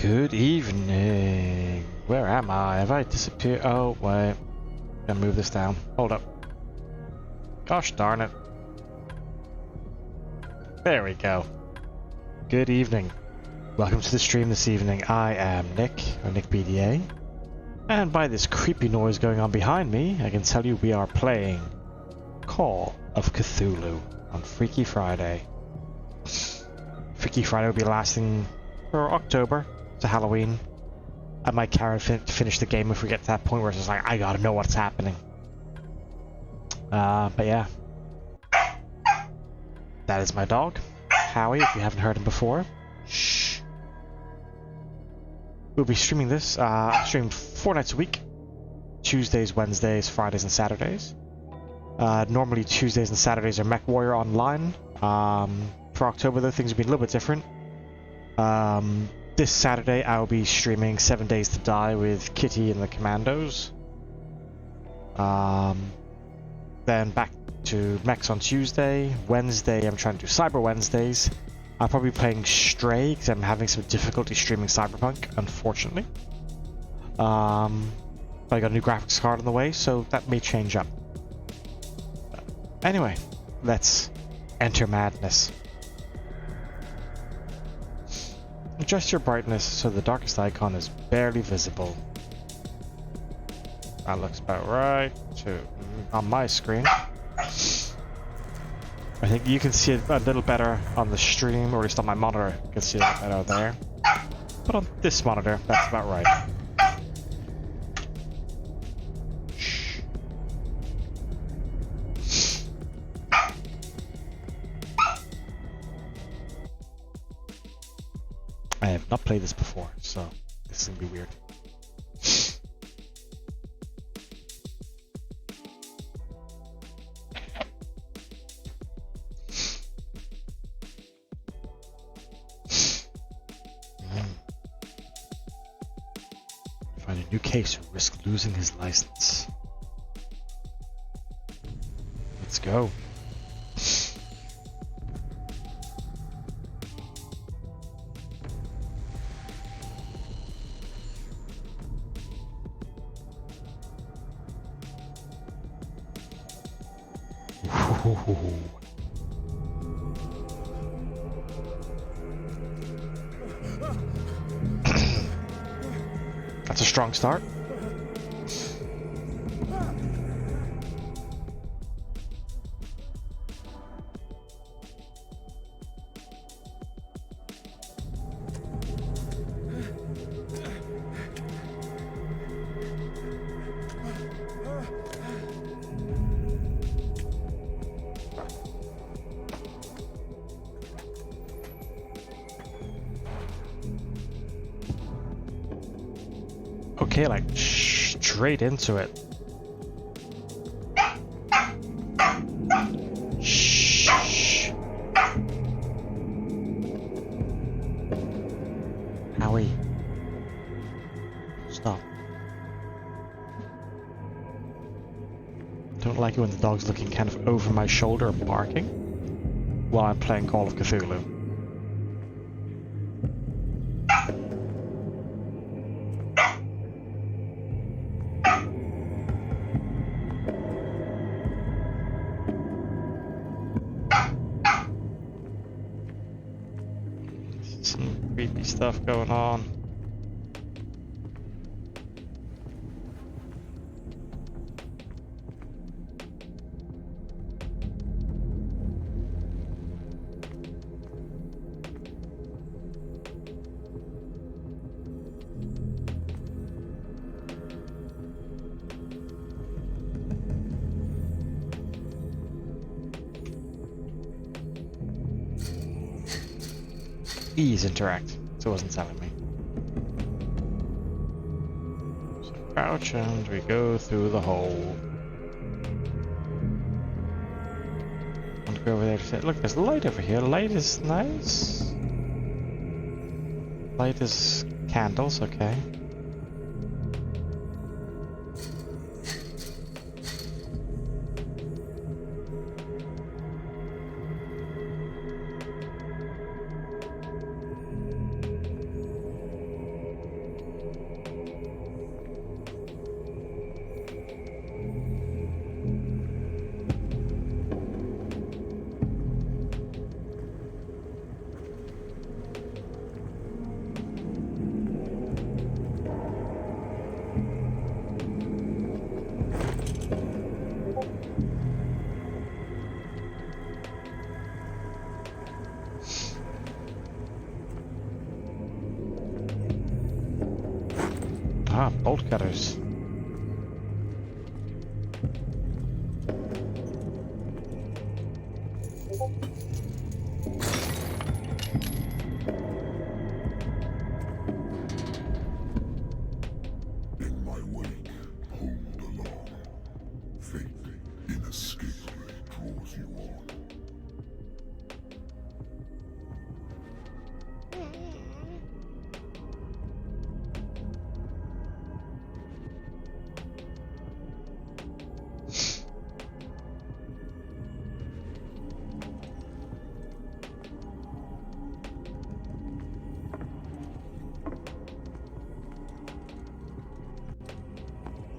Good evening. Where am I? Have I disappeared? Oh, wait. Gotta move this down. Hold up. Gosh darn it. There we go. Good evening. Welcome to the stream this evening. I am Nick, or Nick BDA. And by this creepy noise going on behind me, I can tell you we are playing Call of Cthulhu on Freaky Friday. Freaky Friday will be lasting for October to Halloween. I might carry finish the game if we get to that point where it's just like, I gotta know what's happening. But yeah. That is my dog, Howie, if you haven't heard him before. Shh. We'll be streaming this, streamed 4 nights a week. Tuesdays, Wednesdays, Fridays, and Saturdays. Normally Tuesdays and Saturdays are Mech Warrior Online. For October though, things have been a little bit different. This Saturday I'll be streaming 7 Days to Die with Kitty and the Commandos. Then back to Mechs on Tuesday. Wednesday I'm trying to do Cyber Wednesdays. I'll probably be playing Stray because I'm having some difficulty streaming Cyberpunk, unfortunately. But I got a new graphics card on the way, so that may change up. Anyway, let's enter madness. Adjust your brightness so the darkest icon is barely visible. That looks about right on my screen. I think you can see it a little better on the stream, or at least on my monitor, you can see it a bit better there. But on this monitor, that's about right. I have not played this before, so this is gonna be weird. Find a new case or risk losing his license. Let's go. That's a strong start. Okay, like straight into it. Shh. Howie. Stop. Don't like it when the dog's looking kind of over my shoulder and barking while I'm playing Call of Cthulhu. Stuff going on. Ease interact. It wasn't telling me. So crouch and we go through the hole. I want to go over there to say, look, there's light over here. Light is nice. Light is candles, okay. Ah, bolt cutters. In my wake, hold along. Fate inescapably draws you on.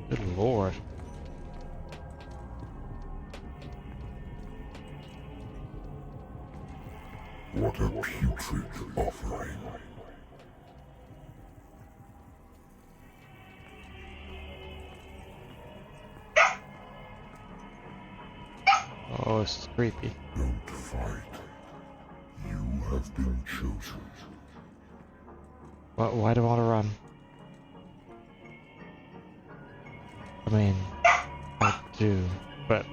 Good lord. What a putrid offering. Oh, this is creepy. Don't fight. You have been chosen. Why do I want to run? I mean, I do, but...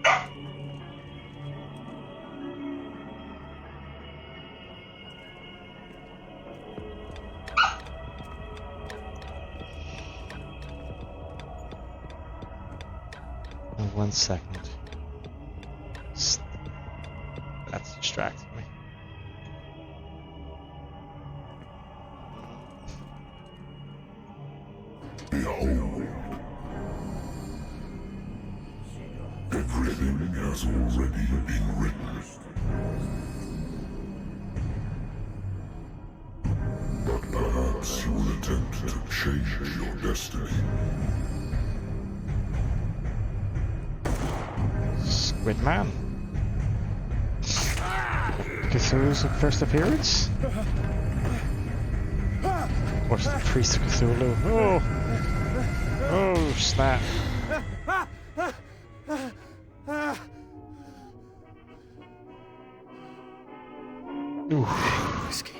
One second. That's distracting me. Behold. Everything has already been written. But perhaps you will attempt to change your destiny. Squid Man. Cthulhu's first appearance? Of course, the priest of Cthulhu. Oh! Oh, snap. Ooh. Whiskey.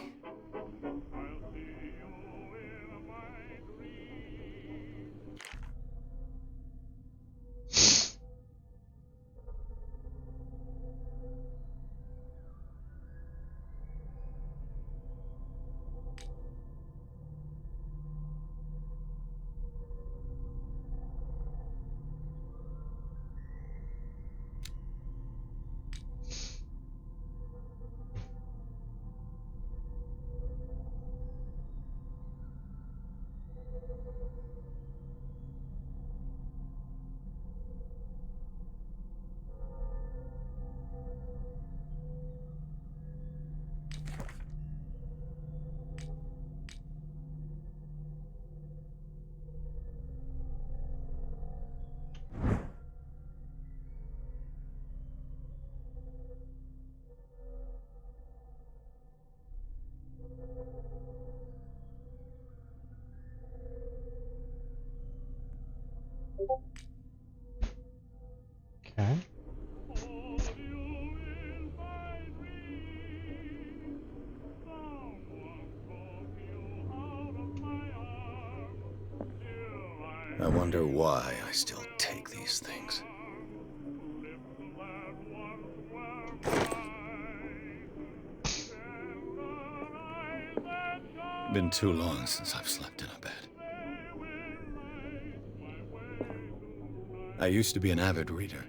Okay. I wonder why I still take these things. Been too long since I've slept in a bed. I used to be an avid reader.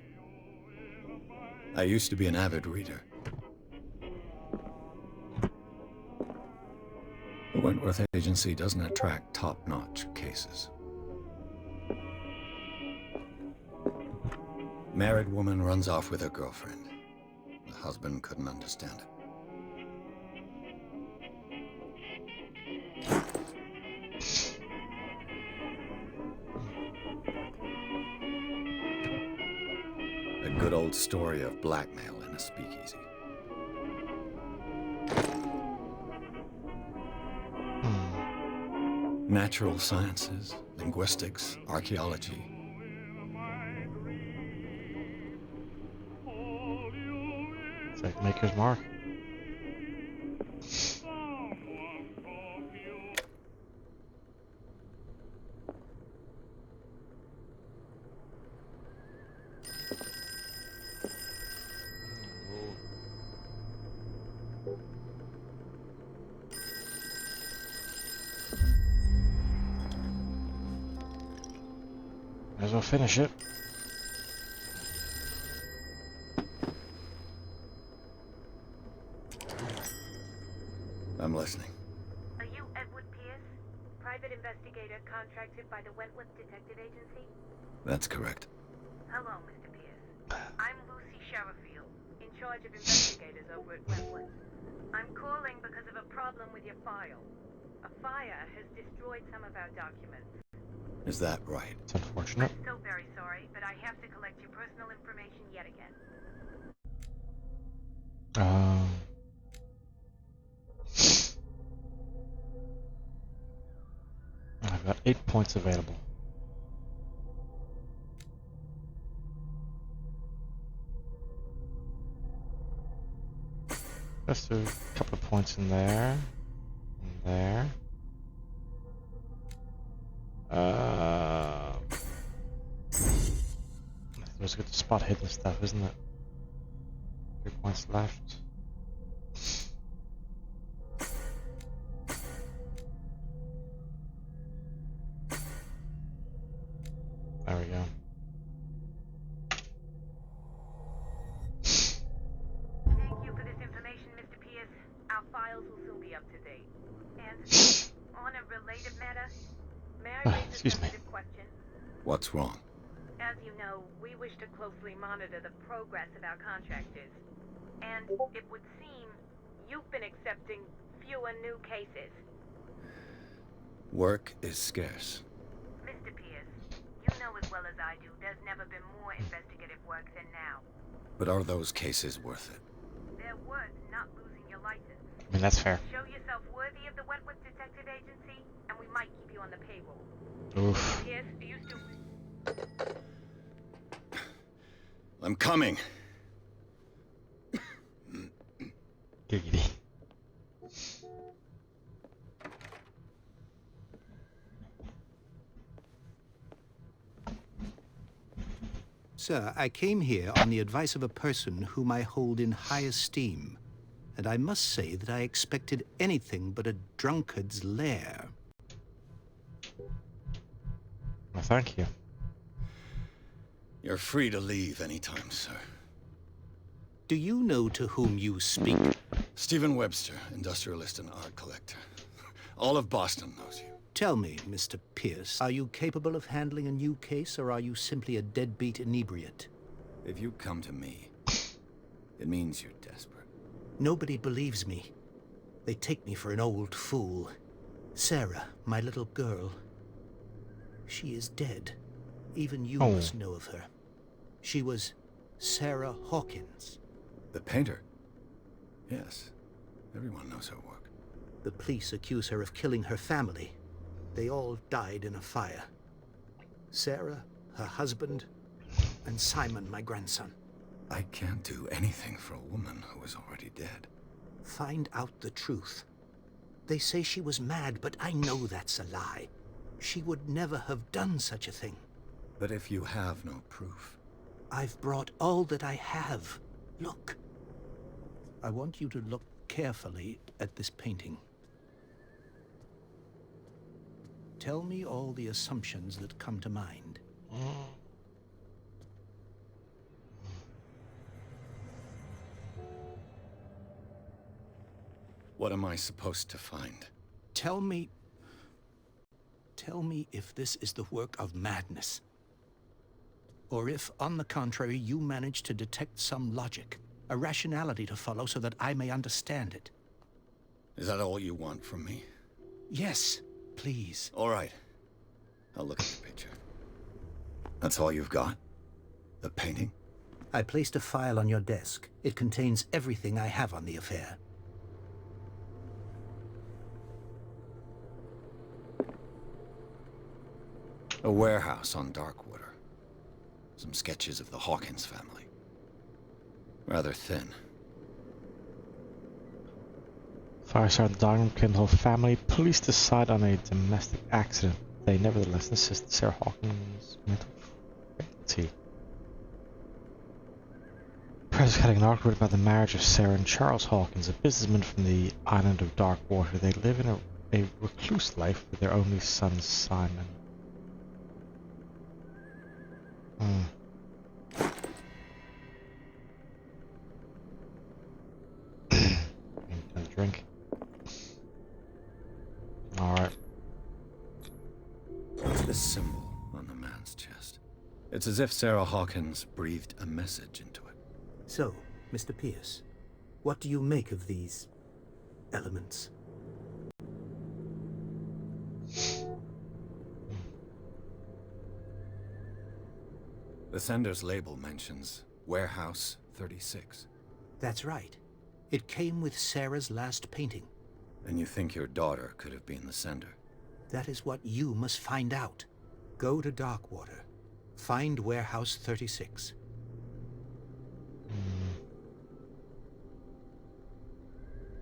The Wentworth Agency doesn't attract top-notch cases. Married woman runs off with her girlfriend. The husband couldn't understand it. A good old story of blackmail in a speakeasy. Natural sciences, linguistics, archaeology. It's like Maker's Mark. Might as well finish it. I'm listening. Are you Edward Pierce, private investigator contracted by the Wentworth Detective Agency? That's correct. Hello, Mr. Pierce. I'm Lucy Sherrifield, in charge of investigators over at Wentworth. I'm calling because of a problem with your file. A fire has destroyed some of our documents. Is that right? It's unfortunate. I'm so very sorry, but I have to collect your personal information yet again. I've got 8 points available. Just a couple of points in there. And there. It was good to spot hidden stuff, isn't it? 3 points left. There we go. Thank you for this information, Mr. Pierce. Our files will soon be up to date. And on a related matter, may I raise a Excuse me. sensitive question? What's wrong? As you know, we wish to closely monitor the progress of our contractors. And it would seem you've been accepting fewer new cases. Work is scarce. Mr. Pierce, you know as well as I do, there's never been more investigative work than now. But are those cases worth it? They're worth not losing your license. I mean, that's fair. Show yourself worthy of the Wentworth Detective Agency, and we might keep you on the payroll. Oof. Pierce, do you still... I'm coming. Giggity. Sir, I came here on the advice of a person whom I hold in high esteem, and I must say that I expected anything but a drunkard's lair. Well, thank you. You're free to leave anytime, sir. Do you know to whom you speak? Stephen Webster, industrialist and art collector. All of Boston knows you. Tell me, Mr. Pierce, are you capable of handling a new case, or are you simply a deadbeat inebriate? If you come to me, it means you're desperate. Nobody believes me. They take me for an old fool. Sarah, my little girl, she is dead. Even you must know of her. She was Sarah Hawkins. The painter? Yes. Everyone knows her work. The police accuse her of killing her family. They all died in a fire. Sarah, her husband, and Simon, my grandson. I can't do anything for a woman who is already dead. Find out the truth. They say she was mad, but I know that's a lie. She would never have done such a thing. But if you have no proof... I've brought all that I have. Look. I want you to look carefully at this painting. Tell me all the assumptions that come to mind. What am I supposed to find? Tell me if this is the work of madness. Or if, on the contrary, you manage to detect some logic, a rationality to follow so that I may understand it. Is that all you want from me? Yes, please. All right. I'll look at the picture. That's all you've got? The painting? I placed a file on your desk. It contains everything I have on the affair. A warehouse on Darkwater. Some sketches of the Hawkins family. Rather thin. Fire started the Darkwater killed the whole family. Police decide on a domestic accident. They nevertheless insist Sarah Hawkins' mental... Let's see. Charles is getting an awkward about the marriage of Sarah and Charles Hawkins, a businessman from the island of Darkwater. They live in a recluse life with their only son, Simon. A drink. Alright. What's this symbol on the man's chest? It's as if Sarah Hawkins breathed a message into it. So, Mr. Pierce, what do you make of these elements? The sender's label mentions Warehouse 36. That's right. It came with Sarah's last painting. And you think your daughter could have been the sender? That is what you must find out. Go to Darkwater. Find Warehouse 36.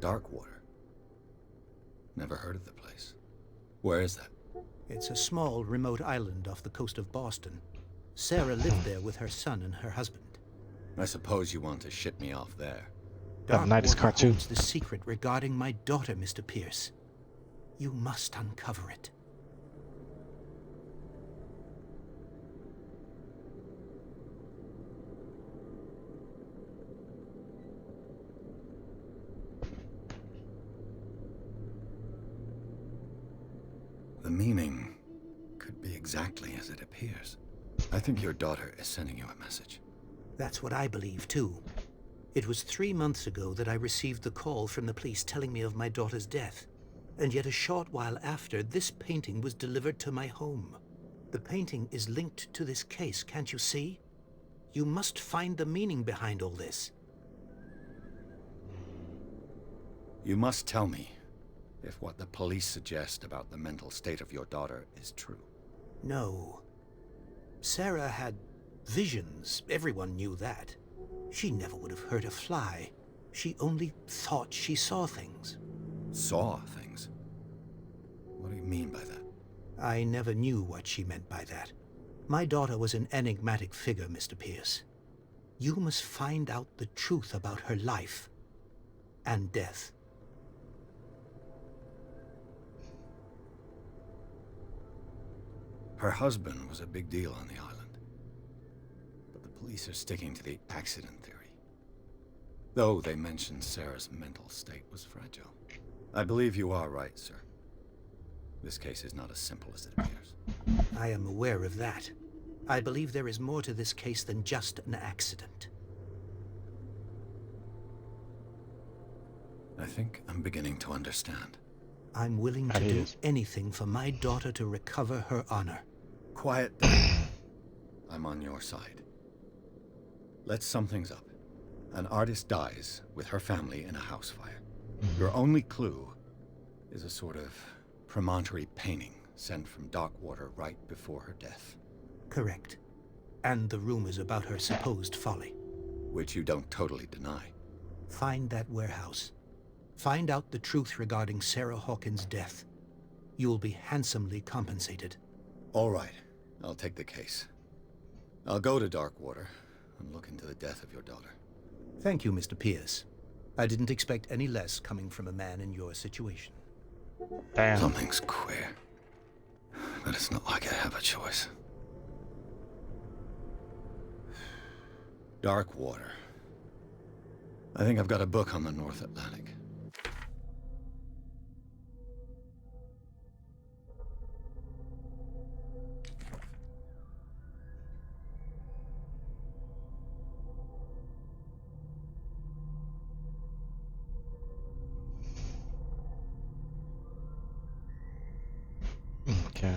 Darkwater? Never heard of the place. Where is that? It's a small, remote island off the coast of Boston. Sarah lived there with her son and her husband. I suppose you want to ship me off there. That nice cartoon. Holds the secret regarding my daughter, Mr. Pierce. You must uncover it. The meaning could be exactly as it appears. I think your daughter is sending you a message. That's what I believe, too. It was 3 months ago that I received the call from the police telling me of my daughter's death. And yet a short while after, this painting was delivered to my home. The painting is linked to this case, can't you see? You must find the meaning behind all this. You must tell me if what the police suggest about the mental state of your daughter is true. No. Sarah had visions. Everyone knew that. She never would have hurt a fly. She only thought she saw things. Saw things? What do you mean by that? I never knew what she meant by that. My daughter was an enigmatic figure, Mr. Pierce. You must find out the truth about her life and death. Her husband was a big deal on the island. But the police are sticking to the accident theory. Though they mentioned Sarah's mental state was fragile. I believe you are right, sir. This case is not as simple as it appears. I am aware of that. I believe there is more to this case than just an accident. I think I'm beginning to understand. I'm willing to do anything for my daughter to recover her honor. Quiet down. I'm on your side. Let's sum things up. An artist dies with her family in a house fire. Your only clue is a sort of promontory painting sent from Darkwater right before her death. Correct. And the rumors about her supposed folly. Which you don't totally deny. Find that warehouse. Find out the truth regarding Sarah Hawkins' death. You will be handsomely compensated. All right. I'll take the case. I'll go to Darkwater and look into the death of your daughter. Thank you, Mr. Pierce. I didn't expect any less coming from a man in your situation. Damn. Something's queer. But it's not like I have a choice. Darkwater. I think I've got a book on the North Atlantic. Okay.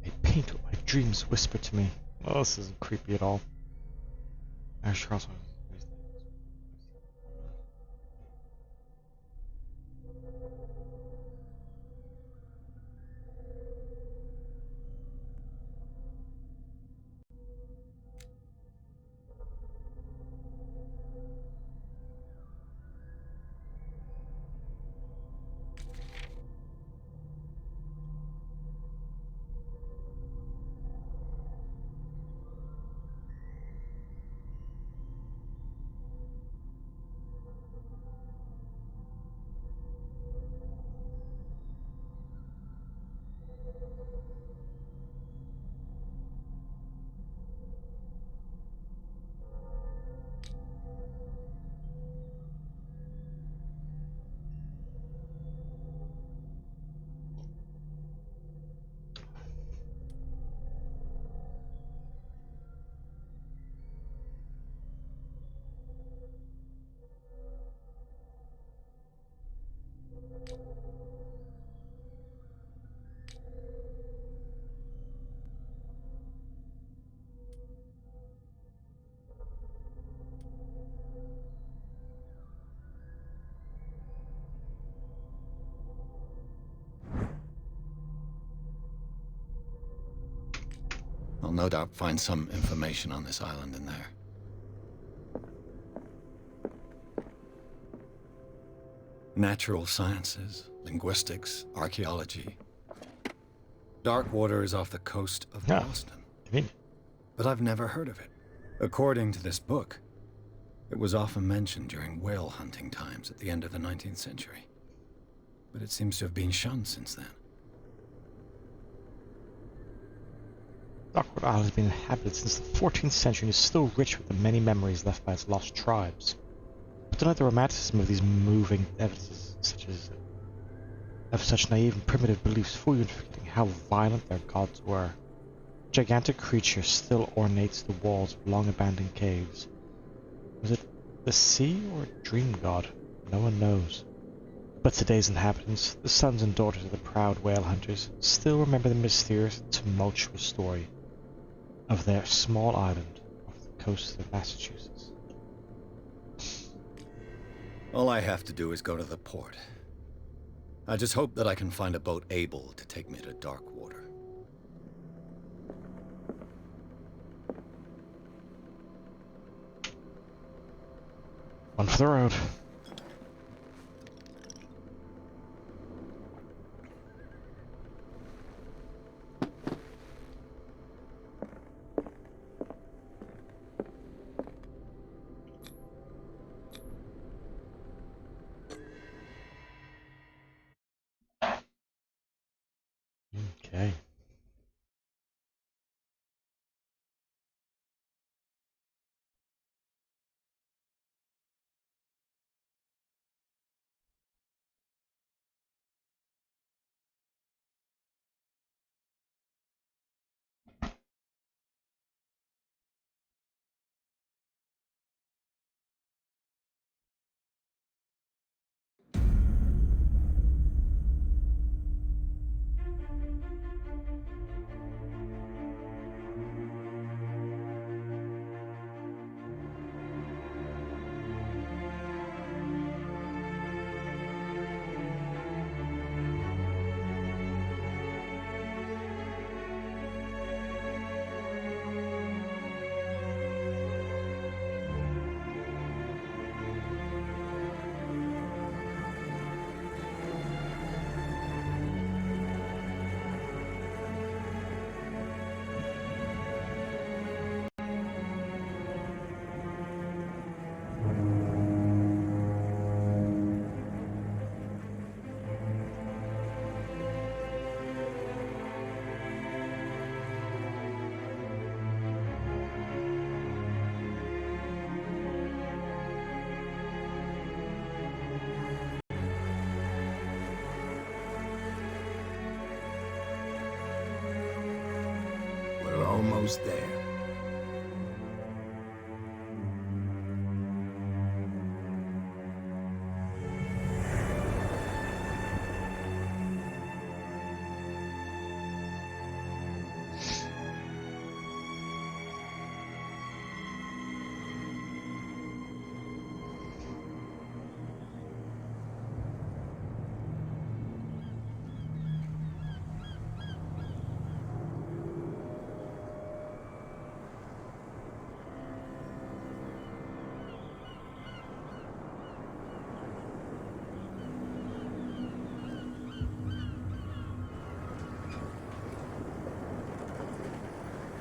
A paint what my dreams whisper to me. Well, this isn't creepy at all. Charles. I'll no doubt find some information on this island in there. Natural sciences, linguistics, archaeology. Darkwater is off the coast of Boston. But I've never heard of it. According to this book, it was often mentioned during whale hunting times at the end of the 19th century. But it seems to have been shunned since then. Darkwater Island has been inhabited since the 14th century and is still rich with the many memories left by its lost tribes. But tonight the romanticism of these moving evidences, such naive and primitive beliefs, fool you into forgetting how violent their gods were. A gigantic creature still ornates the walls of long-abandoned caves. Was it the sea or a dream god? No one knows. But today's inhabitants, the sons and daughters of the proud whale hunters, still remember the mysterious and tumultuous story of their small island off the coast of Massachusetts. All I have to do is go to the port. I just hope that I can find a boat able to take me to Darkwater. One for the road. Okay. We're almost there.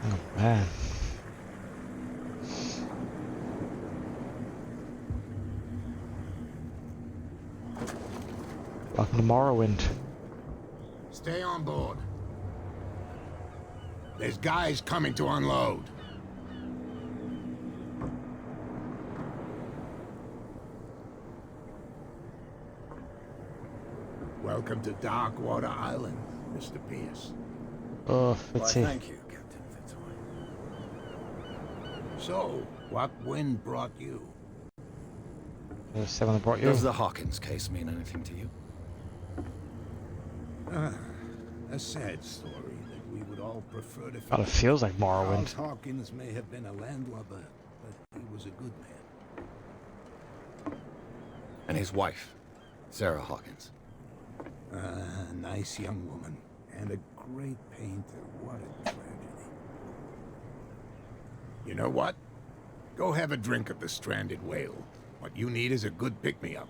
Oh man. Welcome to Morrowind. Stay on board. There's guys coming to unload. Welcome to Darkwater Island, Mr. Pierce. Oh, Why, let's see. thank you, Captain Fitzroy. So, what wind brought you? The seven that brought you. Does the Hawkins case mean anything to you? A sad story that we would all prefer to God, it feels like Morrowind. Charles Hawkins may have been a landlubber, but he was a good man. And his wife, Sarah Hawkins. A nice young woman, and a great painter. What a tragedy. You know what? Go have a drink at the Stranded Whale. What you need is a good pick-me-up.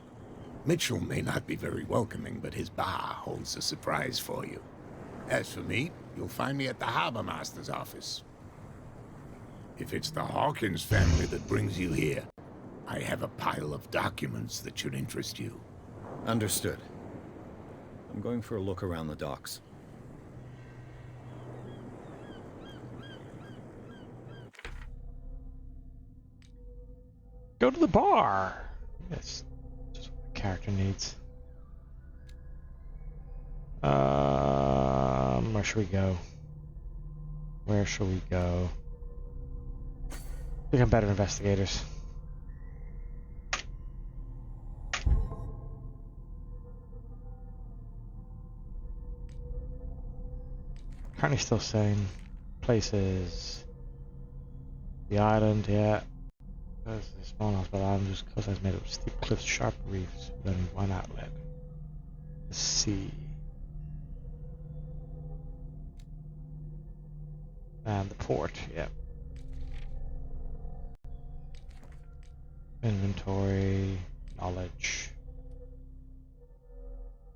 Mitchell may not be very welcoming, but his bar holds a surprise for you. As for me, you'll find me at the Harbor Master's office. If it's the Hawkins family that brings you here, I have a pile of documents that should interest you. Understood. I'm going for a look around the docks. Go to the bar. That's just what the character needs. Where should we go? Where should we go? Become better investigators. Currently still saying places. The island, yeah. There's the small house, but I'm just because I made up steep cliffs, sharp reefs, then one outlet. The sea. And the port, yeah. Inventory, knowledge.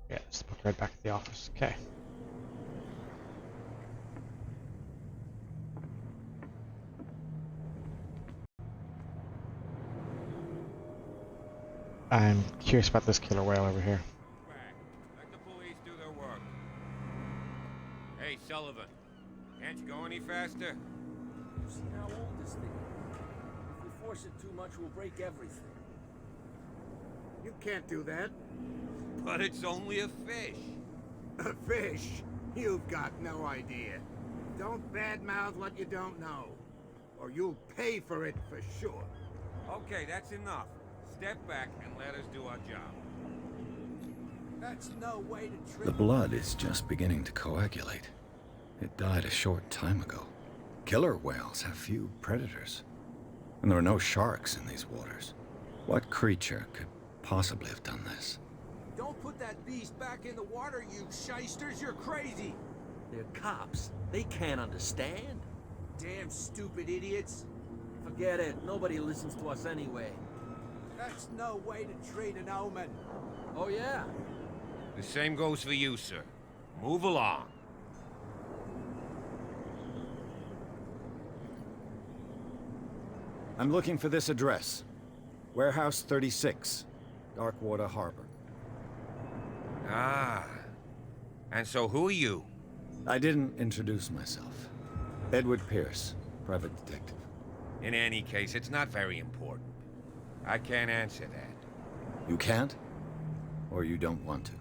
Yeah, just put right back to the office. Okay. I'm curious about this killer whale over here. Let the police do their work. Hey, Sullivan. Can't you go any faster? You see how old this thing is? If we force it too much, we'll break everything. You can't do that. But it's only a fish. A fish? You've got no idea. Don't badmouth what you don't know, or you'll pay for it for sure. Okay, that's enough. Step back and let us do our job. That's no way to treat. The blood is just beginning to coagulate. It died a short time ago. Killer whales have few predators. And there are no sharks in these waters. What creature could possibly have done this? Don't put that beast back in the water, you shysters. You're crazy. They're cops. They can't understand. Damn stupid idiots. Forget it. Nobody listens to us anyway. That's no way to treat an omen. Oh, yeah? The same goes for you, sir. Move along. I'm looking for this address. Warehouse 36, Darkwater Harbor. Ah. And so who are you? I didn't introduce myself. Edward Pierce, private detective. In any case, it's not very important. I can't answer that. You can't? Or you don't want to?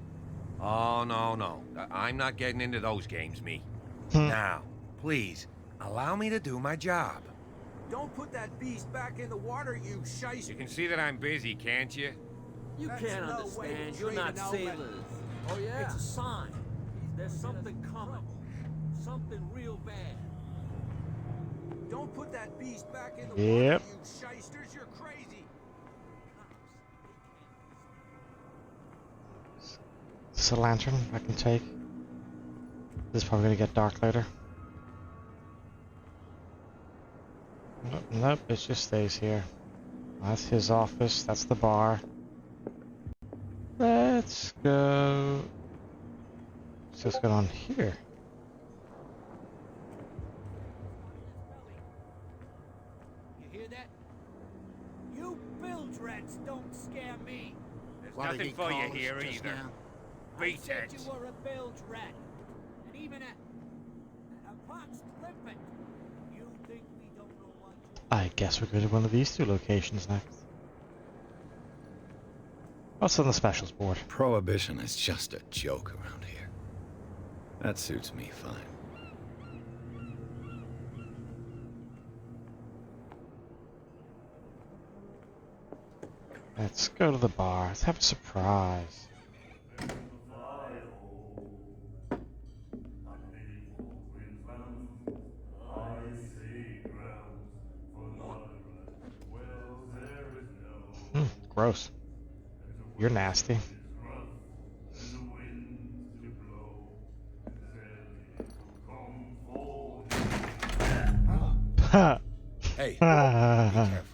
Oh, no. I'm not getting into those games, me. Now, please, allow me to do my job. Don't put that beast back in the water, you shyster. You can see that I'm busy, can't you? You That's can't no way to understand. You're treat not an omen. sailors. Oh, yeah? It's a sign. There's something coming. Something real bad. Don't put that beast back in the Yep. water, you shysters. You're crazy. Is this a lantern I can take? This is probably gonna get dark later. Nope, it just stays here. That's his office, that's the bar. Let's go. What's this going on here? You hear that? You bilge rats don't scare me. There's What did nothing he for you call us here just either. now? I said Beatheads. you were a bilge rat. And even a pox limpet. You think we don't know what you I guess we're going to one of these two locations next. What's on the specials board? Prohibition is just a joke around here. That suits me fine. Let's go to the bar. Let's have a surprise. Gross. You're nasty. Ha! Hey, be careful.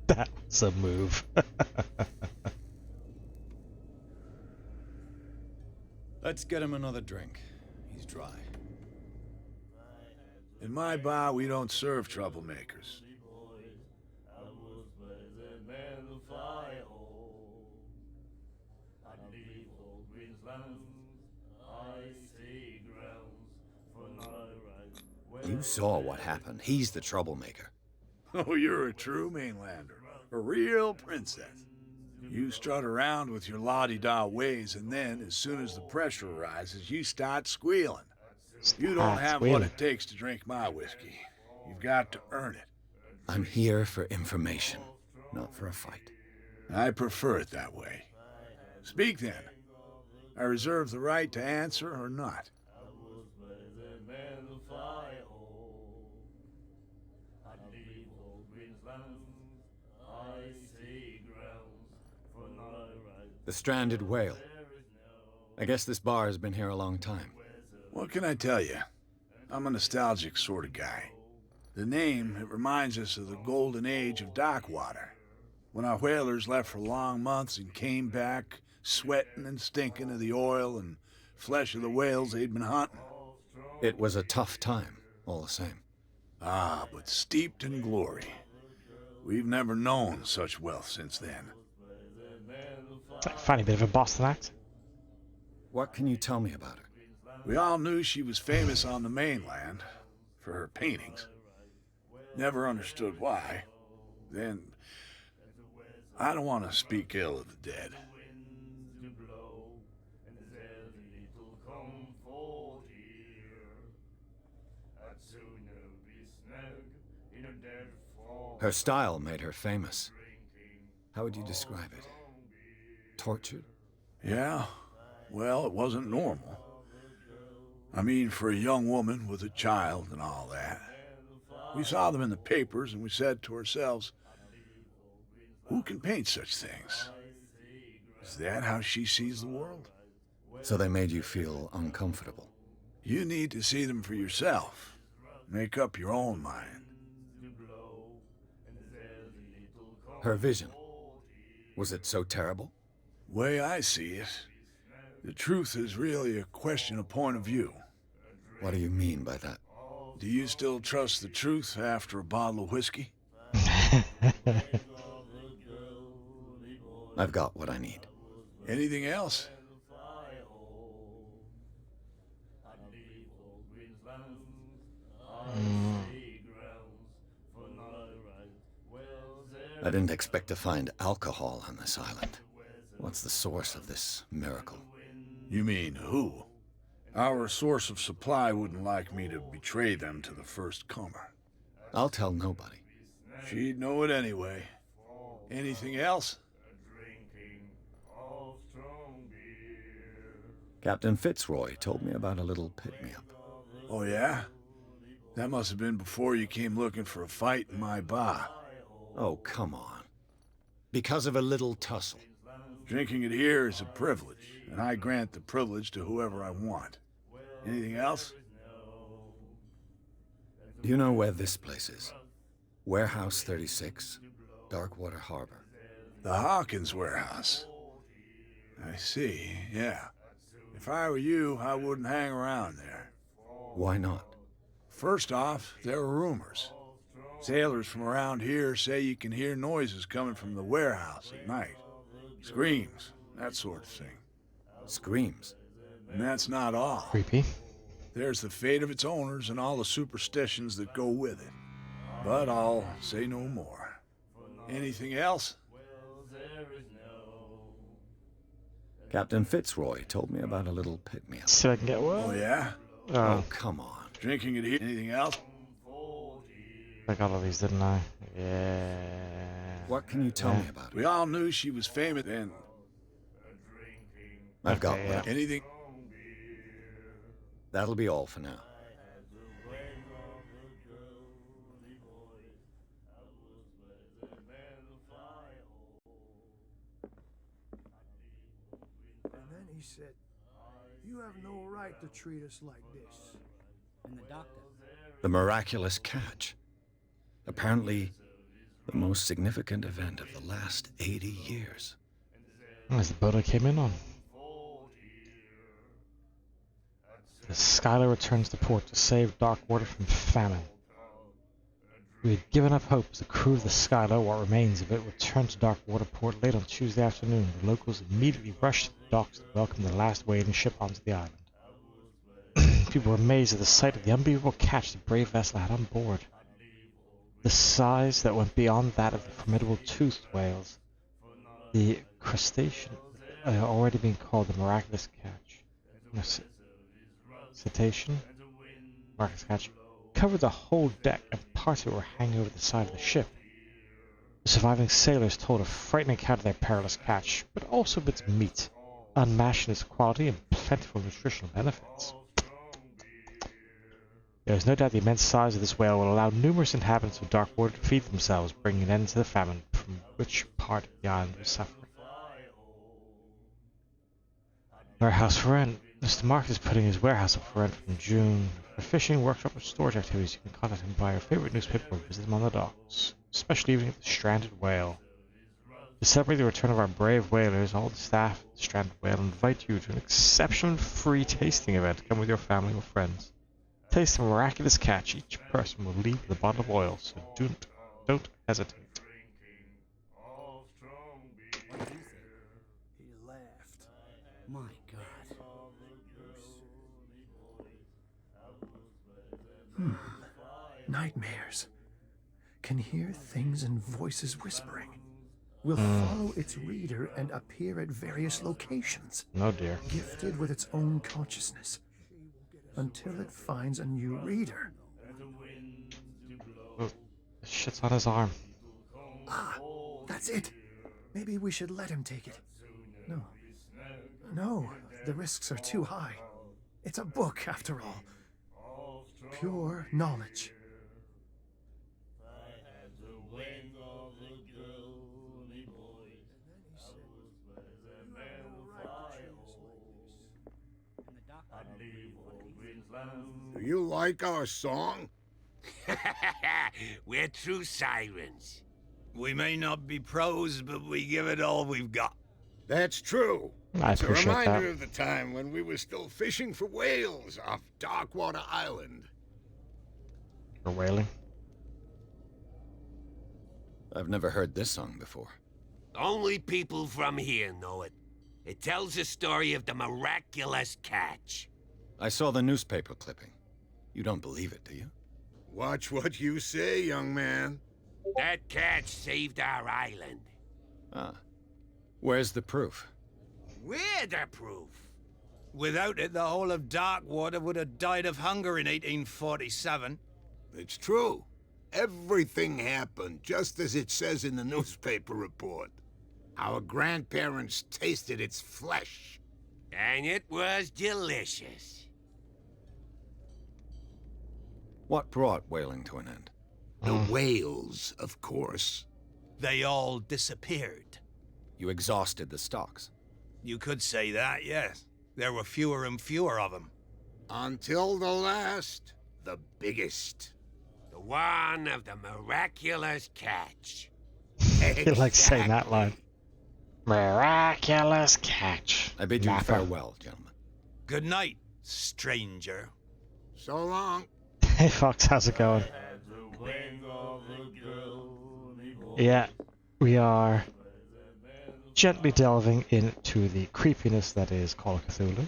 That was a move. Let's get him another drink. He's dry. In my bar, we don't serve troublemakers. You saw what happened. He's the troublemaker. Oh, you're a true mainlander. A real princess. You strut around with your la-di-da ways, and then, as soon as the pressure rises, you start squealing. You don't have what it takes to drink my whiskey. You've got to earn it. I'm here for information, not for a fight. I prefer it that way. Speak then. I reserve the right to answer or not. The stranded whale. I guess this bar has been here a long time. What can I tell you? I'm a nostalgic sort of guy. The name, it reminds us of the golden age of Darkwater, when our whalers left for long months and came back sweating and stinking of the oil and flesh of the whales they'd been hunting. It was a tough time, all the same. Ah, but steeped in glory. We've never known such wealth since then. It's like a funny bit of a Boston accent. What can you tell me about her? We all knew she was famous on the mainland for her paintings. Never understood why. Then, I don't want to speak ill of the dead. Her style made her famous. How would you describe it? Tortured? Yeah, well, it wasn't normal. I mean, for a young woman with a child and all that. We saw them in the papers and we said to ourselves, who can paint such things? Is that how she sees the world? So they made you feel uncomfortable? You need to see them for yourself. Make up your own mind. Her vision. Was it so terrible? Way I see it, the truth is really a question of point of view. What do you mean by that? Do you still trust the truth after a bottle of whiskey? I've got what I need. Anything else? I didn't expect to find alcohol on this island. What's the source of this miracle? You mean who? Our source of supply wouldn't like me to betray them to the first comer. I'll tell nobody. She'd know it anyway. Anything else? Captain Fitzroy told me about a little pick-me-up. Oh yeah? That must have been before you came looking for a fight in my bar. Oh, come on. Because of a little tussle. Drinking it here is a privilege, and I grant the privilege to whoever I want. Anything else? Do you know where this place is? Warehouse 36, Darkwater Harbor. The Hawkins warehouse. I see, yeah. If I were you, I wouldn't hang around there. Why not? First off, there are rumors. Sailors from around here say you can hear noises coming from the warehouse at night. Screams, that sort of thing. Screams? And that's not all. Creepy. There's the fate of its owners and all the superstitions that go with it. But I'll say no more. Anything else? Captain Fitzroy told me about a little pick-me-up. So I can get what? Oh, yeah? Oh, come on. Drinking it here. Anything else? I got all these, didn't I? Yeah. What can you tell me about We her? all knew she was famous then. I've got Okay, what I- Anything? That'll be all for now. And then he said, You have no right to treat us like this. And the doctor. The miraculous catch. Apparently, the most significant event of the last 80 years. As the boat I came in on. The Skylar returns to port to save Darkwater from famine. We had given up hope as the crew of the Skylar, what remains of it, returned to Darkwater port late on Tuesday afternoon. The locals immediately rushed to the docks to welcome the last whaling ship onto the island. People were amazed at the sight of the unbelievable catch the brave vessel had on board. The size that went beyond that of the formidable toothed whales. The crustacean already being called the miraculous catch. Cetacean? Miraculous catch. Covered the whole deck and parts of it were hanging over the side of the ship. The surviving sailors told a frightening account of their perilous catch, but also of its meat, unmatched in its quality and plentiful nutritional benefits. There is no doubt the immense size of this whale will allow numerous inhabitants of Darkwater to feed themselves, bringing an end to the famine from which part of the island was suffering. Warehouse for rent. Mr. Mark is putting his warehouse up for rent from June. For fishing, workshop, or storage activities, you can contact him by your favorite newspaper or visit him on the docks. Especially evening at the Stranded Whale. To celebrate the return of our brave whalers, all the staff at the Stranded Whale invite you to an exceptional free tasting event. Come with your family or friends. Taste the miraculous catch. Each person will leave with a bottle of oil, so don't hesitate. What do you think? He laughed. My God. Nightmares. Can hear things and voices whispering. Will follow its reader and appear at various locations. Oh dear. Gifted with its own consciousness. Until it finds a new reader. Oh, the shit's on his arm. Ah, that's it. Maybe we should let him take it. No, the risks are too high. It's a book, after all. Pure knowledge. Do you like our song? We're true sirens. We may not be pros, but we give it all we've got. That's true. I It's a appreciate reminder that. of the time when we were still fishing for whales off Darkwater Island. For whaling. I've never heard this song before. Only people from here know it. It tells the story of the miraculous catch. I saw the newspaper clipping. You don't believe it, do you? Watch what you say, young man. That catch saved our island. Ah. Where's the proof? We're the proof. Without it, the whole of Darkwater would have died of hunger in 1847. It's true. Everything happened just as it says in the newspaper report. Our grandparents tasted its flesh. And it was delicious. What brought whaling to an end? The whales, of course. They all disappeared. You exhausted the stocks. You could say that, yes. There were fewer and fewer of them. Until the last, the biggest. The one of the miraculous catch. You like saying that line. Miraculous catch. I bid you Nappa. farewell, gentlemen. Good night, stranger. So long. Hey Fox, how's it going? Yeah, we are gently delving into the creepiness that is Call of Cthulhu.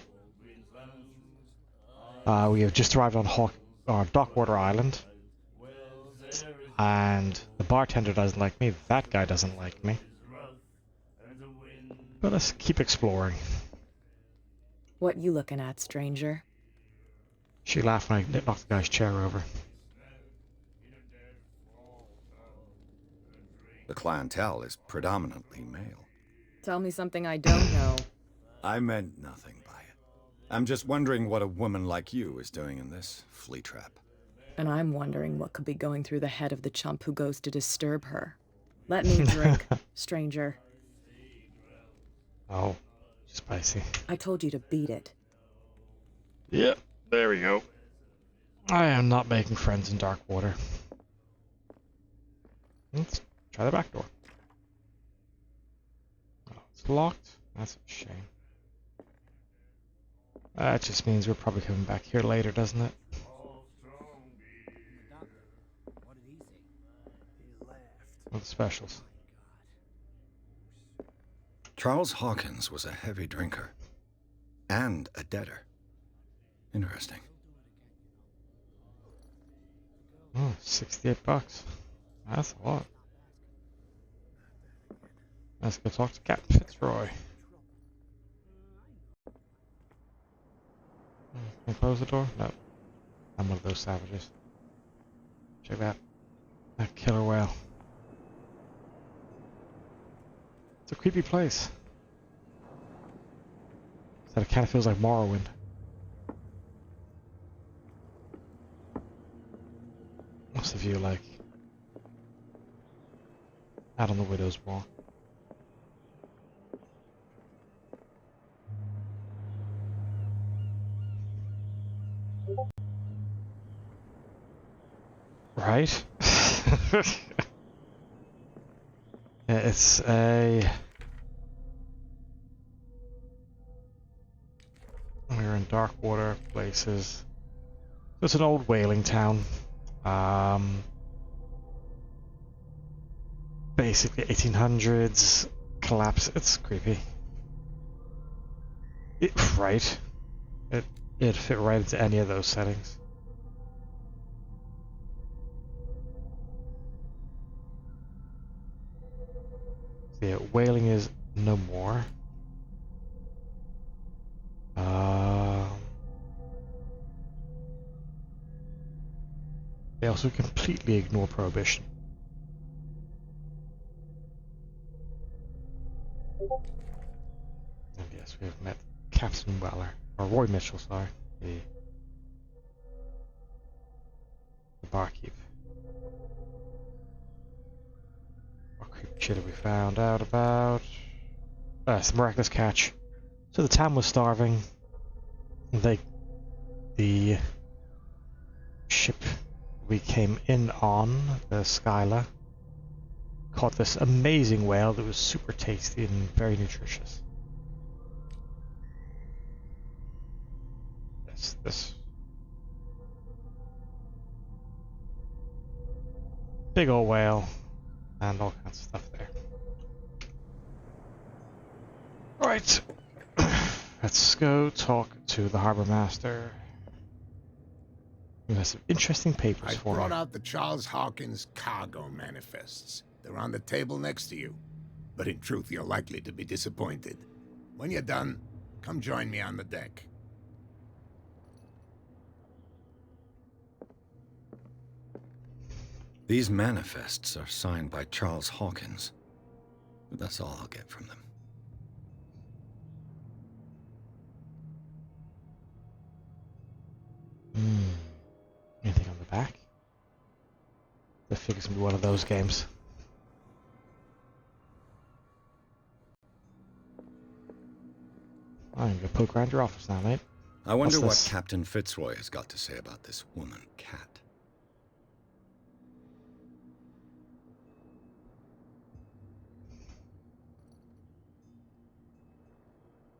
We have just arrived on Darkwater Island. And the bartender doesn't like me, that guy doesn't like me. But let's keep exploring. What you looking at, stranger? She laughed when I knocked the guy's chair over. The clientele is predominantly male. Tell me something I don't know. I meant nothing by it. I'm just wondering what a woman like you is doing in this flea trap. And I'm wondering what could be going through the head of the chump who goes to disturb her. Let me drink, stranger. Oh, spicy. I told you to beat it. Yep, there we go. I am not making friends in Darkwater. Let's try the back door. Oh, it's locked. That's a shame. That just means we're probably coming back here later, doesn't it? What did he say? He laughed. With the specials. Charles Hawkins was a heavy drinker and a debtor. Interesting. Oh, $68. That's a lot. Let's go talk to Captain Fitzroy. Can I close the door? No. I'm one of those savages. Check that. That killer whale. It's a creepy place. So it kind of feels like Morrowind. What's the view like? Out on the Widow's Walk. Right? Yeah, it's a... We're in Darkwater places. It's an old whaling town. Basically 1800s collapse. It's creepy. Right. It'd fit right into any of those settings. So yeah, whaling is no more. They also completely ignore prohibition. And yes, we have met Captain Weller, or Roy Mitchell, sorry, the barkeep. What creepy shit have we found out about? It's a miraculous catch. So the town was starving. The ship we came in on, the Skylar, caught this amazing whale that was super tasty and very nutritious. This big old whale and all kinds of stuff there. Right, let's go talk to the harbor master. We have some interesting papers for I brought you. out the Charles Hawkins cargo manifests. They're on the table next to you. But in truth, you're likely to be disappointed. When you're done, come join me on the deck. These manifests are signed by Charles Hawkins. But that's all I'll get from them. Anything on the back? I think it's gonna be one of those games. I'm gonna poke around your office now, mate. I wonder What's what this? Captain Fitzroy has got to say about this woman, Cat.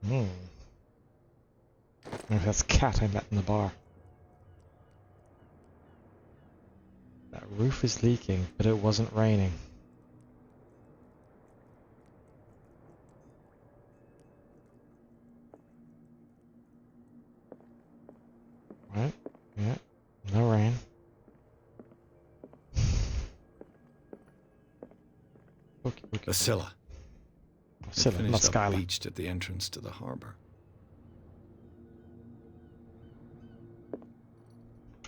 Maybe that's Cat I met in the bar. That roof is leaking, but it wasn't raining. Right? Yeah. No rain. Okay. The Scylla. Scylla, not Finished up Skylar. beached at the entrance to the harbor.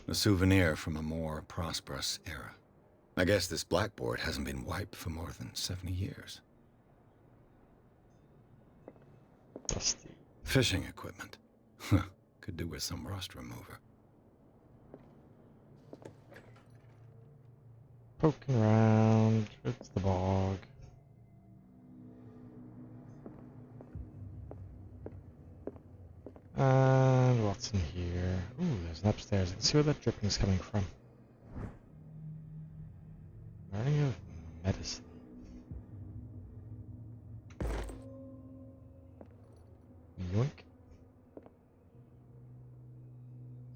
A souvenir from a more prosperous era. I guess this blackboard hasn't been wiped for more than 70 years. Dusty. Fishing equipment. Could do with some rust remover. Poking around. It's the bog. And what's What's in here? Ooh, there's an upstairs. Let's see where that dripping is coming from. Learning of medicine. Yoink.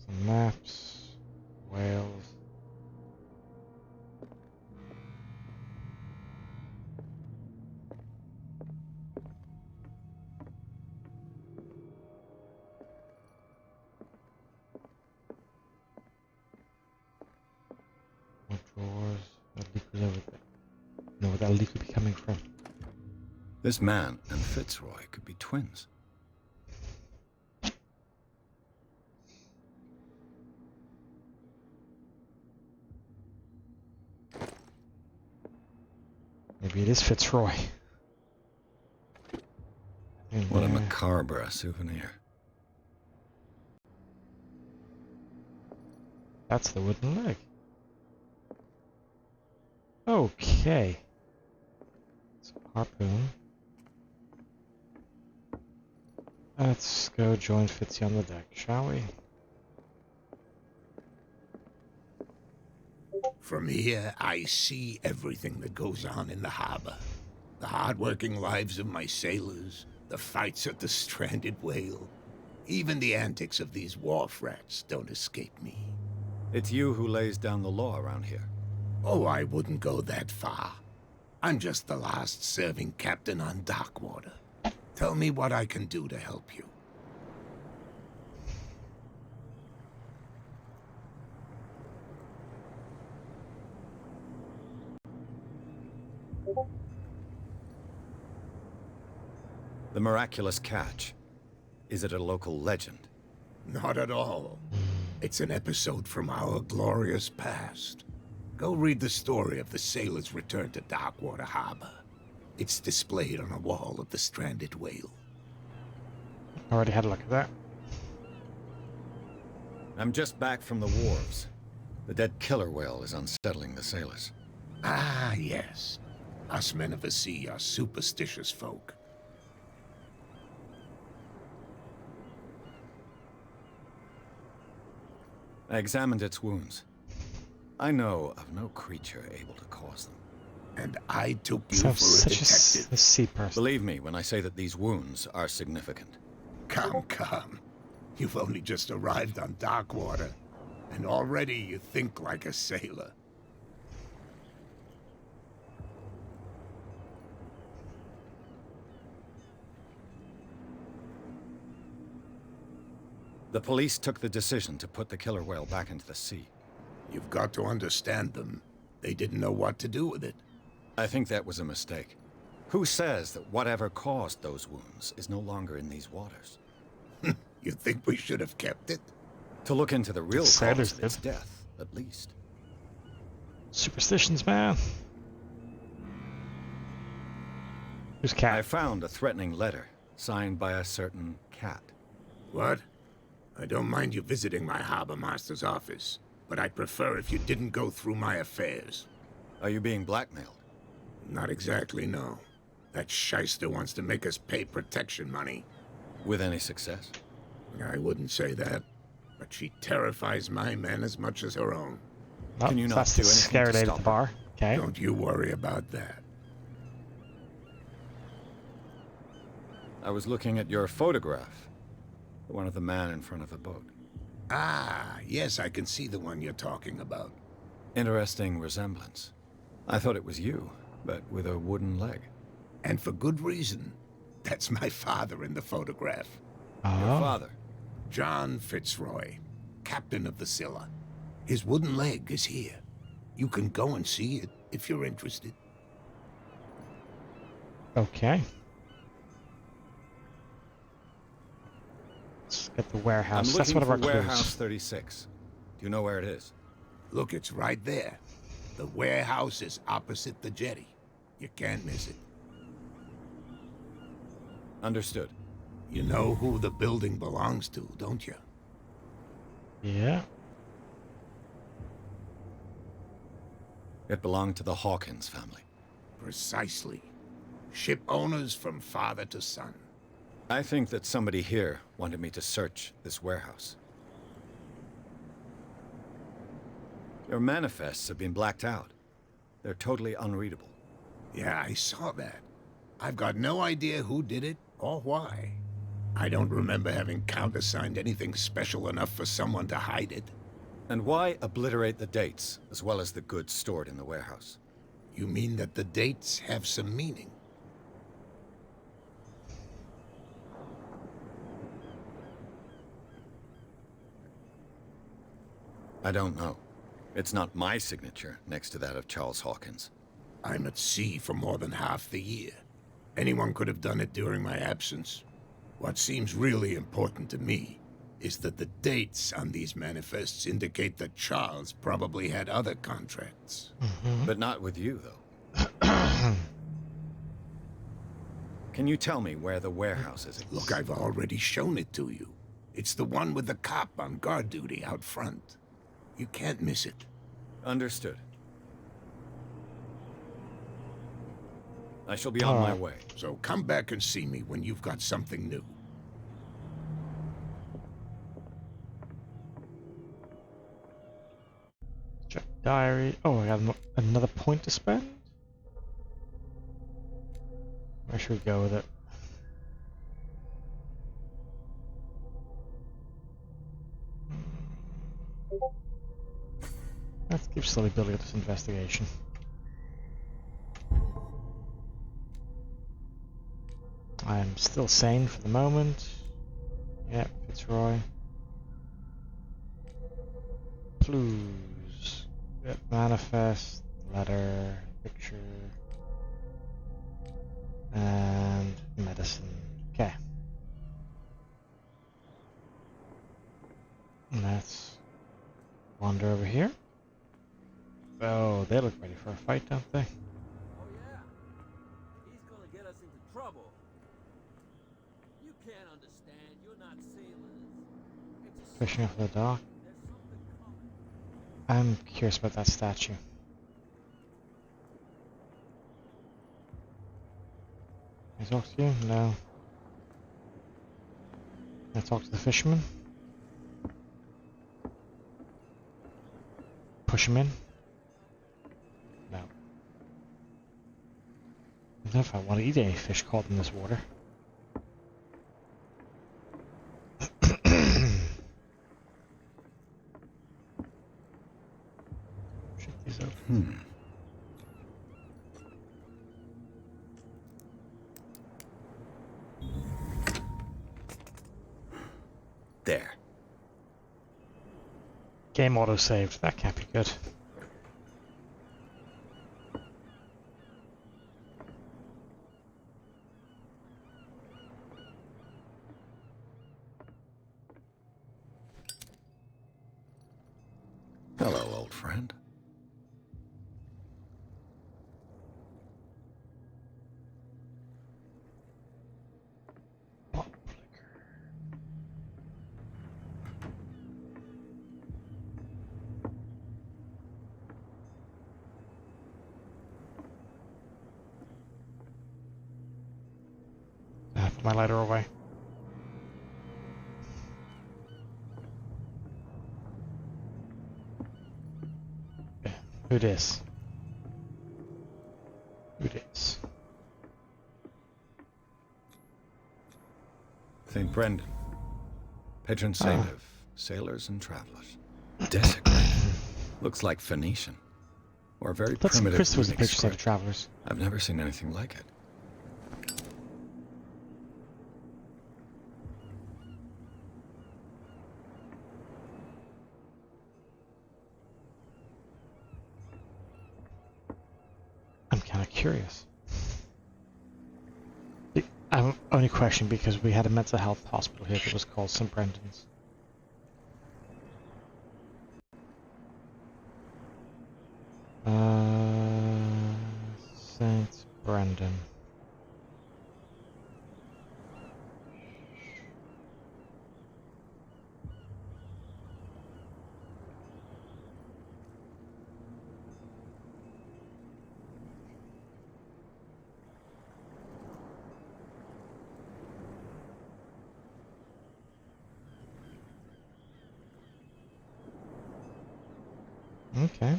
Some maps. Whales. More drawers. That leak was over there. Know where that leak could be coming from. This man and Fitzroy could be twins. Maybe it is Fitzroy. What a macabre souvenir. That's the wooden leg. Okay. It's a harpoon. Let's go join Fitzy on the deck, shall we? From here, I see everything that goes on in the harbor. The hard-working lives of my sailors, the fights at the stranded whale. Even the antics of these wharf rats don't escape me. It's you who lays down the law around here. Oh, I wouldn't go that far. I'm just the last serving captain on Darkwater. Tell me what I can do to help you. The miraculous catch. Is it a local legend? Not at all. It's an episode from our glorious past. Go read the story of the sailors' return to Darkwater Harbor. It's displayed on a wall of the stranded whale. Already had a look at that. I'm just back from the wharves. The dead killer whale is unsettling the sailors. Ah, yes. Us men of the sea are superstitious folk. I examined its wounds. I know of no creature able to cause them. And I took you Sounds for a such detective. a sea person. Believe me when I say that these wounds are significant. Come. You've only just arrived on Darkwater, and already you think like a sailor. The police took the decision to put the killer whale back into the sea. You've got to understand them. They didn't know what to do with it. I think that was a mistake. Who says that whatever caused those wounds is no longer in these waters? You think we should have kept it? To look into the real Sailors cause of its did. death, at least. Superstitions, man. Who's cat? I found a threatening letter signed by a certain cat. What? I don't mind you visiting my harbor master's office, but I'd prefer if you didn't go through my affairs. Are you being blackmailed? Not exactly, no. That shyster wants to make us pay protection money. With any success? I wouldn't say that, but she terrifies my men as much as her own. Oh, Can you so not that's do the anything scary to lady at stop the her? bar. Okay. Don't you worry about that. I was looking at your photograph. The one of the man in front of the boat. Ah, yes, I can see the one you're talking about. Interesting resemblance. I thought it was you, but with a wooden leg. And for good reason. That's my father in the photograph. Your father? John Fitzroy, captain of the Scylla. His wooden leg is here. You can go and see it if you're interested. Okay. Let's get the warehouse. I'm That's looking one of our for clues. Warehouse 36. Do you know where it is? Look, it's right there. The warehouse is opposite the jetty. You can't miss it. Understood. You know who the building belongs to, don't you? Yeah. It belonged to the Hawkins family. Precisely. Ship owners from father to son. I think that somebody here wanted me to search this warehouse. Your manifests have been blacked out. They're totally unreadable. Yeah, I saw that. I've got no idea who did it or why. I don't remember having countersigned anything special enough for someone to hide it. And why obliterate the dates, as well as the goods stored in the warehouse? You mean that the dates have some meaning? I don't know. It's not my signature next to that of Charles Hawkins. I'm at sea for more than half the year. Anyone could have done it during my absence. What seems really important to me is that the dates on these manifests indicate that Charles probably had other contracts. But not with you, though. Can you tell me where the warehouse is? Look, I've already shown it to you. It's the one with the cop on guard duty out front. You can't miss it. Understood. I shall be on my way. So come back and see me when you've got something new. Check diary. Oh, I got another point to spend? Where should we go with it? Let's keep slowly building up this investigation. I'm still sane for the moment. Yep, Fitzroy. Clues. Yep, manifest, letter, picture, and medicine. Okay. Let's wander over here. Oh, they look ready for a fight, don't they? Oh yeah. He's gonna get us into trouble. You can't understand. You're not sailors. It's a Fishing off the dock. There's something coming. I'm curious about that statue. Can I talk to you? No. Can I talk to the fisherman? Push him in? No. I don't know if I want to eat any fish caught in this water. Check these out. There. Game auto-saved. That can't be good. Hello, old friend. Put my lighter away. Okay. Who dis? Who dis? St. Brendan. Patron saint of sailors and travelers. Desecrated. Looks like Phoenician. Or a very That's primitive Chris was the runic patron saint of script. travelers. I've never seen anything like it. I'm kind of curious. I'm only questioning because we had a mental health hospital here that was called St. Brendan's. St. Brendan. Okay.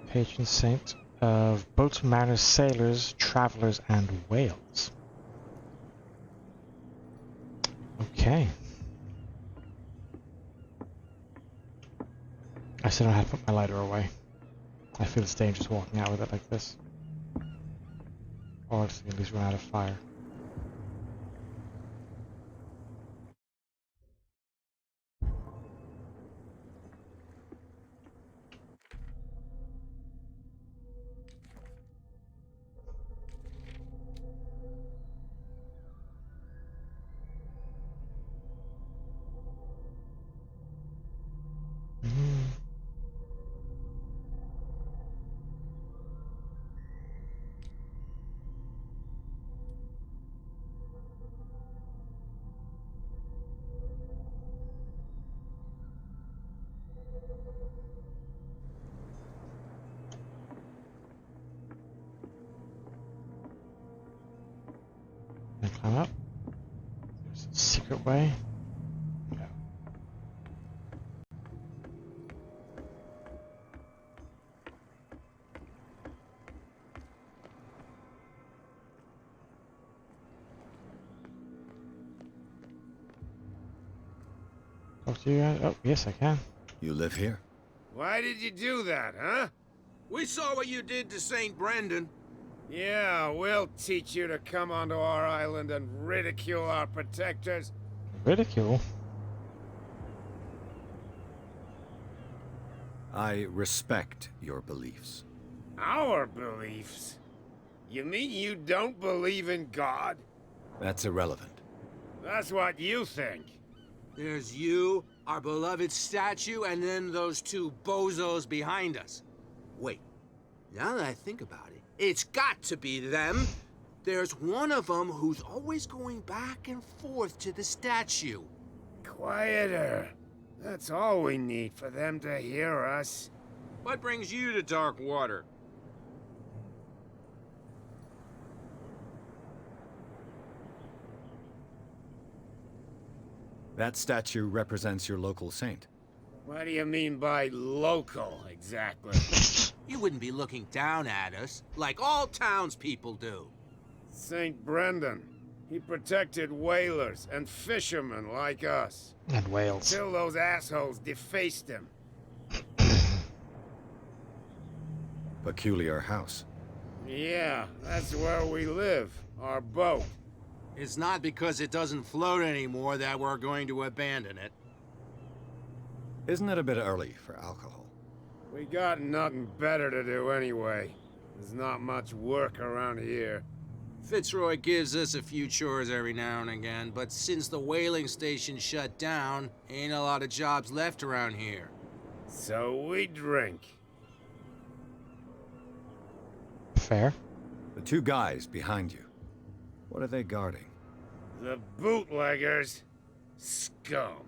Patron saint of boats, mariners, sailors, travelers, and whales. Okay. I still don't have to put my lighter away. I feel it's dangerous walking out with it like this. Or at least run out of fire. And climb up. There's a secret way. Yeah. Talk to you guys? Oh, yes, I can. You live here? Why did you do that, huh? We saw what you did to St. Brendan. Yeah, we'll teach you to come onto our island and ridicule our protectors. Ridicule? I respect your beliefs. Our beliefs? You mean you don't believe in God? That's irrelevant. That's what you think. There's you, our beloved statue, and then those two bozos behind us. Wait, now that I think about it, it's got to be them. There's one of them who's always going back and forth to the statue. Quieter. That's all we need for them to hear us. What brings you to Darkwater? That statue represents your local saint. What do you mean by local, exactly? You wouldn't be looking down at us, like all townspeople do. St. Brendan. He protected whalers and fishermen like us. And whales. Till those assholes defaced him. Peculiar house. Yeah, that's where we live. Our boat. It's not because it doesn't float anymore that we're going to abandon it. Isn't it a bit early for alcohol? We got nothing better to do anyway. There's not much work around here. Fitzroy gives us a few chores every now and again, but since the whaling station shut down, ain't a lot of jobs left around here. So we drink. Fair. The two guys behind you. What are they guarding? The bootleggers. Scum.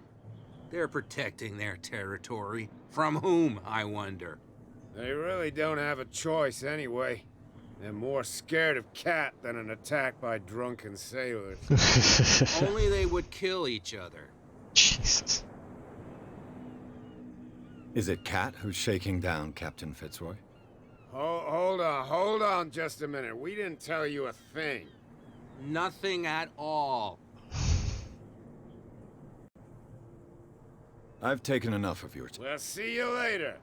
They're protecting their territory. From whom, I wonder? They really don't have a choice anyway. They're more scared of Cat than an attack by drunken sailors. Only they would kill each other. Jesus. Is it Cat who's shaking down Captain Fitzroy? Hold on just a minute. We didn't tell you a thing. Nothing at all. I've taken enough of your time. We'll see you later.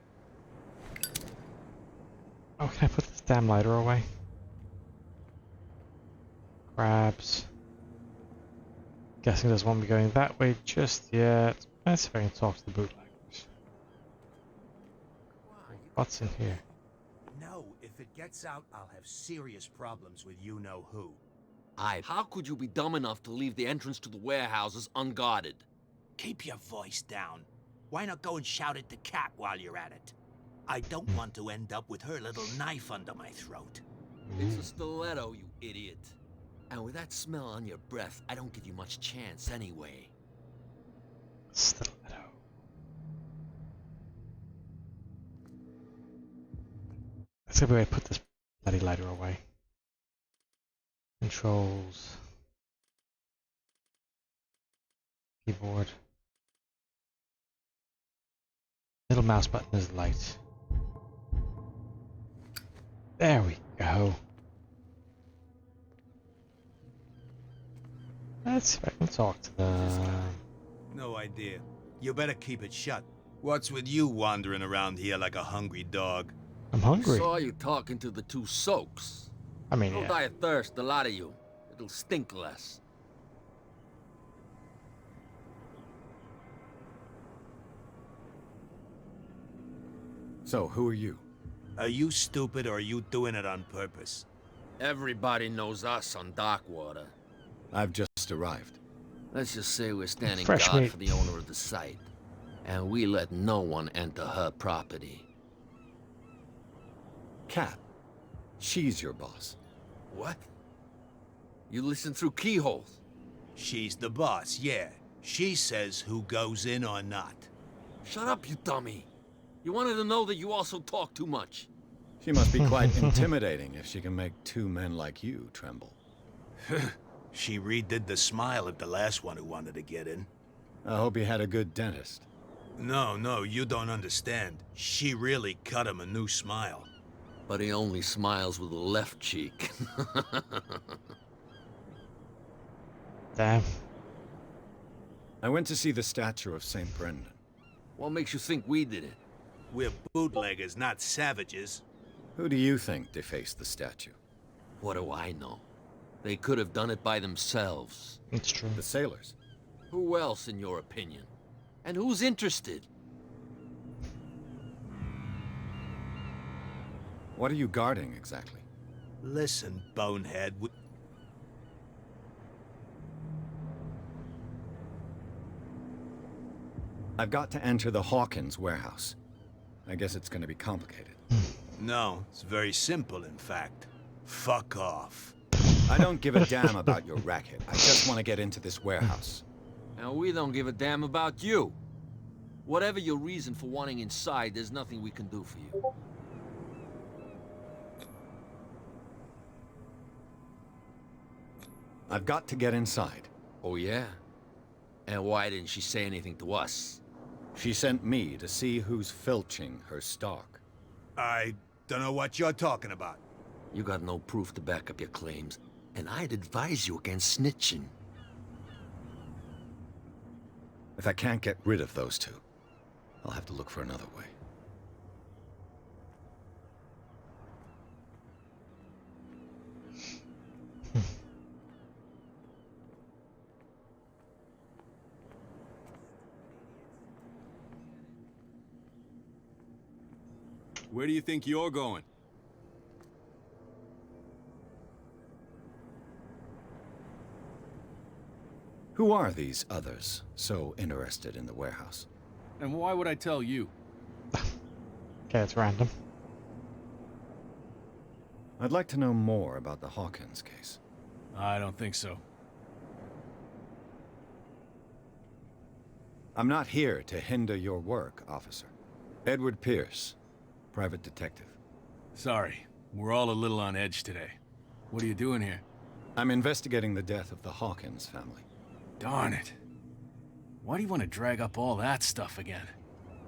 Oh, can I put this damn lighter away? Crabs. Guessing there's one going that way just yet. Let's see if I can talk to the bootleggers. What's in here? No, if it gets out, I'll have serious problems with you-know-who. How could you be dumb enough to leave the entrance to the warehouses unguarded? Keep your voice down. Why not go and shout at the cat while you're at it? I don't want to end up with her little knife under my throat. It's a stiletto, you idiot. And with that smell on your breath, I don't give you much chance anyway. Stiletto. Let's see where I put this bloody lighter away. Controls. Keyboard. Middle mouse button is light. There we go. Let's see if I can talk to them. No idea. You better keep it shut. What's with you wandering around here like a hungry dog? I'm hungry. Saw you talking to the two soaks. I mean, You'll yeah. die of thirst, a lot of you. It'll stink less. So, who are you? Are you stupid or are you doing it on purpose? Everybody knows us on Darkwater. I've just arrived. Let's just say we're standing Fresh guard meat. for the owner of the site. And we let no one enter her property. Cat. She's your boss. What? You listen through keyholes. She's the boss, yeah. She says who goes in or not. Shut up, you dummy. You wanted to know that you also talk too much. She must be quite intimidating if she can make two men like you tremble. She redid the smile at the last one who wanted to get in. I hope he had a good dentist. No, you don't understand. She really cut him a new smile. But he only smiles with the left cheek. Damn. I went to see the statue of St. Brendan. What makes you think we did it? We're bootleggers, not savages. Who do you think defaced the statue? What do I know? They could have done it by themselves. It's true. The sailors. Who else, in your opinion? And who's interested? What are you guarding exactly? Listen, bonehead. I've got to enter the Hawkins warehouse. I guess it's going to be complicated. No, it's very simple, in fact. Fuck off. I don't give a damn about your racket. I just want to get into this warehouse. And we don't give a damn about you. Whatever your reason for wanting inside, there's nothing we can do for you. I've got to get inside. Oh, yeah? And why didn't she say anything to us? She sent me to see who's filching her stock. I don't know what you're talking about. You got no proof to back up your claims, and I'd advise you against snitching. If I can't get rid of those two, I'll have to look for another way. Where do you think you're going? Who are these others so interested in the warehouse? And why would I tell you? Okay, it's random. I'd like to know more about the Hawkins case. I don't think so. I'm not here to hinder your work, officer. Edward Pierce, private detective. Sorry, we're all a little on edge today. What are you doing here? I'm investigating the death of the Hawkins family. Darn it. Why do you want to drag up all that stuff again?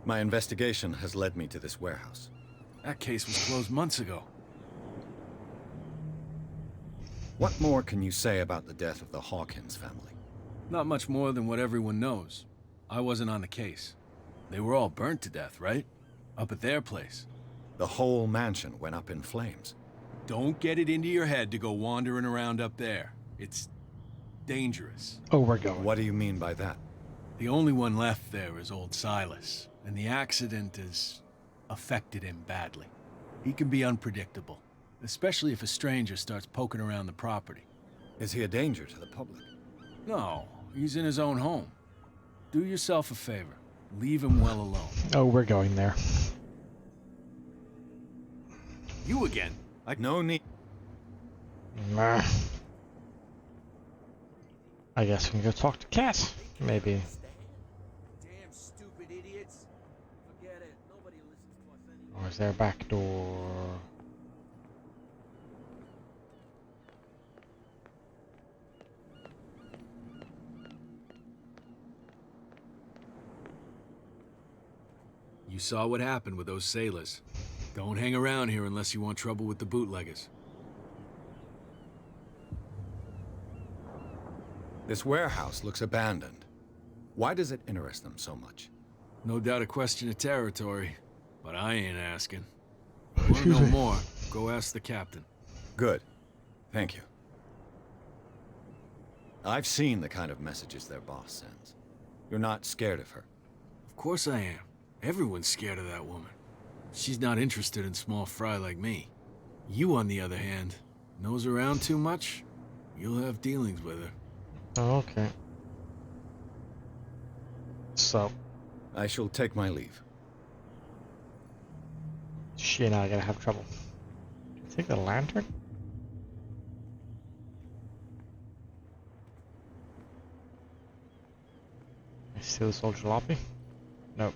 My investigation has led me to this warehouse. That case was closed months ago. What more can you say about the death of the Hawkins family? Not much more than what everyone knows. I wasn't on the case. They were all burnt to death, right? Up at their place. The whole mansion went up in flames. Don't get it into your head to go wandering around up there. It's dangerous. Oh, we're going. What do you mean by that? The only one left there is old Silas, and the accident has affected him badly. He can be unpredictable, especially if a stranger starts poking around the property. Is he a danger to the public? No, he's in his own home. Do yourself a favor. Leave him well alone. Oh, we're going there. You again? No need. Nah. I guess we can go talk to Cat. Maybe. Damn stupid idiots. Forget it. Nobody listens to us anymore. Or is there a back door? You saw what happened with those sailors. Don't hang around here unless you want trouble with the bootleggers. This warehouse looks abandoned. Why does it interest them so much? No doubt a question of territory, but I ain't asking. If you want to know more, go ask the captain. Good. Thank you. I've seen the kind of messages their boss sends. You're not scared of her. Of course I am. Everyone's scared of that woman. She's not interested in small fry like me. You, on the other hand, nose around too much, you'll have dealings with her. Oh, okay. So, I shall take my leave. She and I are gonna have trouble. Take the lantern? Steal this old jalopy? Nope.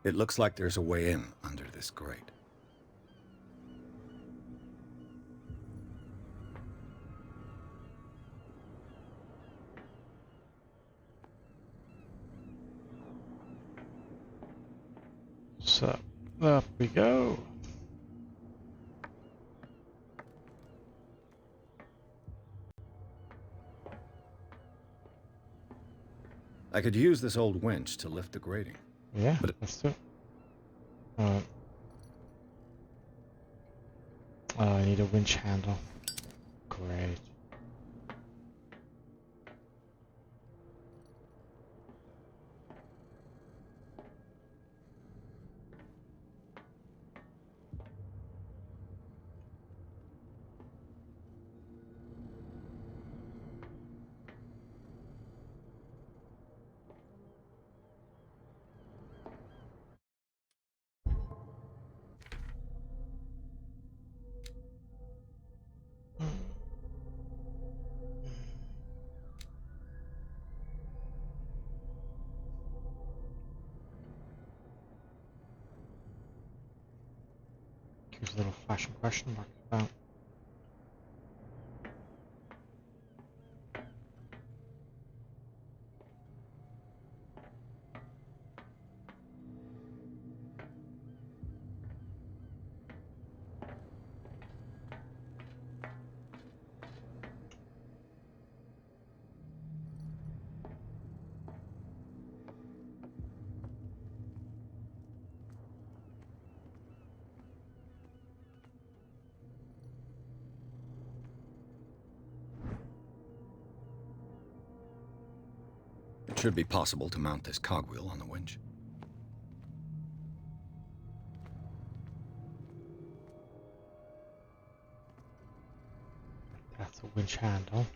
It looks like there's a way in under this grate. So, up we go. I could use this old winch to lift the grating. Yeah, but let's do it. Alright. Oh, I need a winch handle. Great. Here's a little flashing question mark about. It should be possible to mount this cogwheel on the winch. That's a winch handle.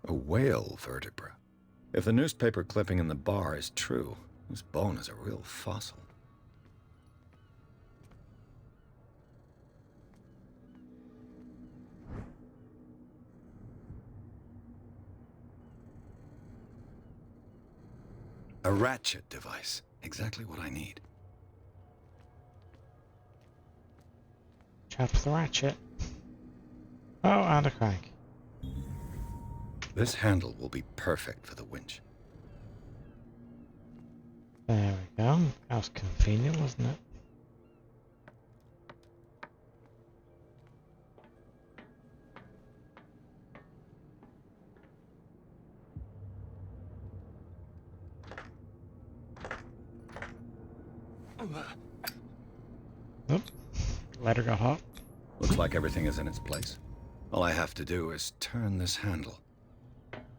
A whale vertebra. If the newspaper clipping in the bar is true, this bone is a real fossil. A ratchet device. Exactly what I need. Chops the ratchet. Oh, and a crank. This handle will be perfect for the winch. There we go. That was convenient, wasn't it? Oop. Ladder got hot. Looks like everything is in its place. All I have to do is turn this handle.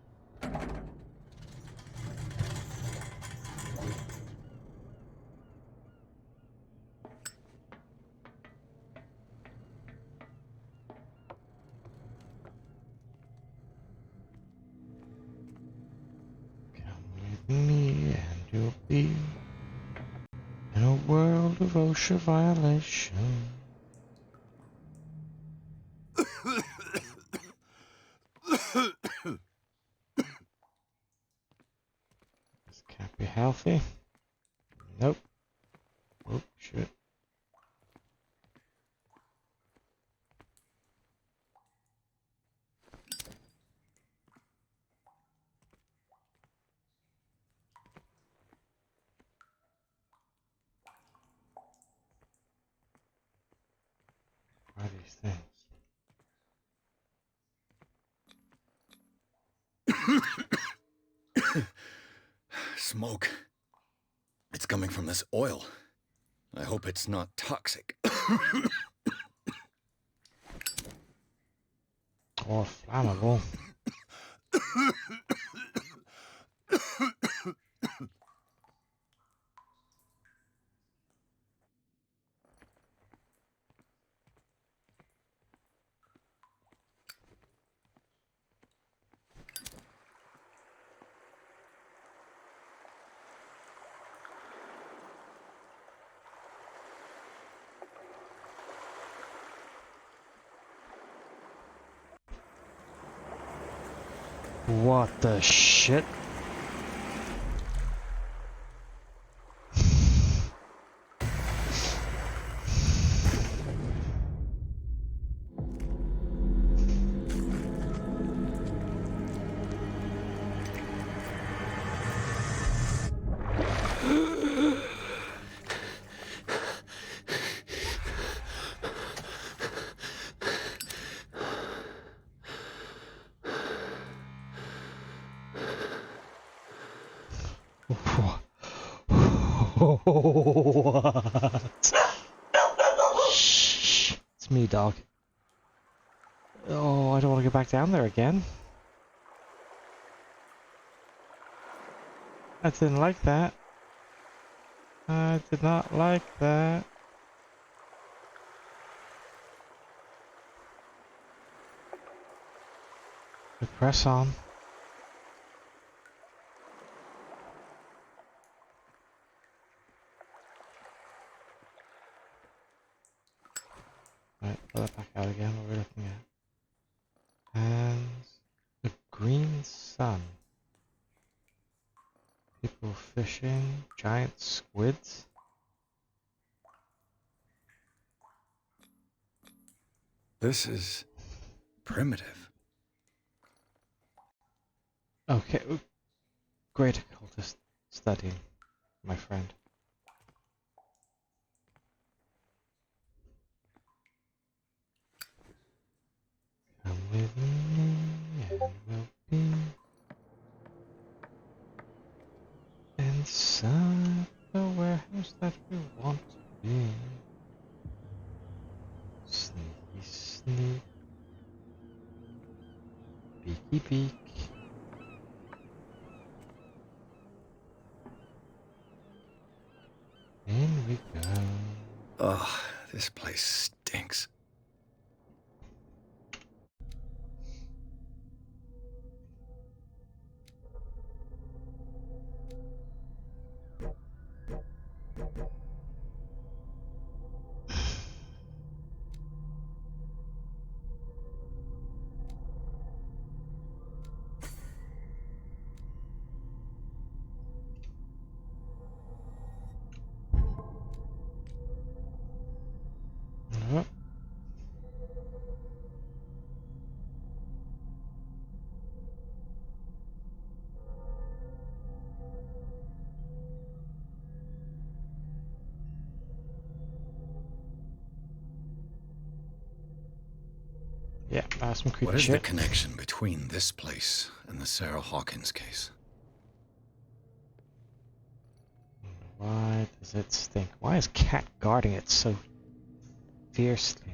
Come with me and you'll be in a world of OSHA violation. This cap we have. healthy? Nope. Oh, shit. What are these things? Smoke. It's coming from this oil. I hope it's not toxic. Or flammable. What the shit? What? Shh. It's me, dog. Oh, I don't want to go back down there again. I didn't like that. I did not like that. We press on. Right, pull that back out again. What we're looking at. And the green sun. People fishing. Giant squids. This is primitive. Okay. Great occultist studying, my friend. Come with me and we'll be inside the warehouse that we want to be. Sneaky sneak. Peeky peek. In we go. Ugh, this place stinks. Yep. Yeah, that's some creepy What is shit. the connection between this place and the Sarah Hawkins case? Why does it stink? Why is Cat guarding it so fiercely?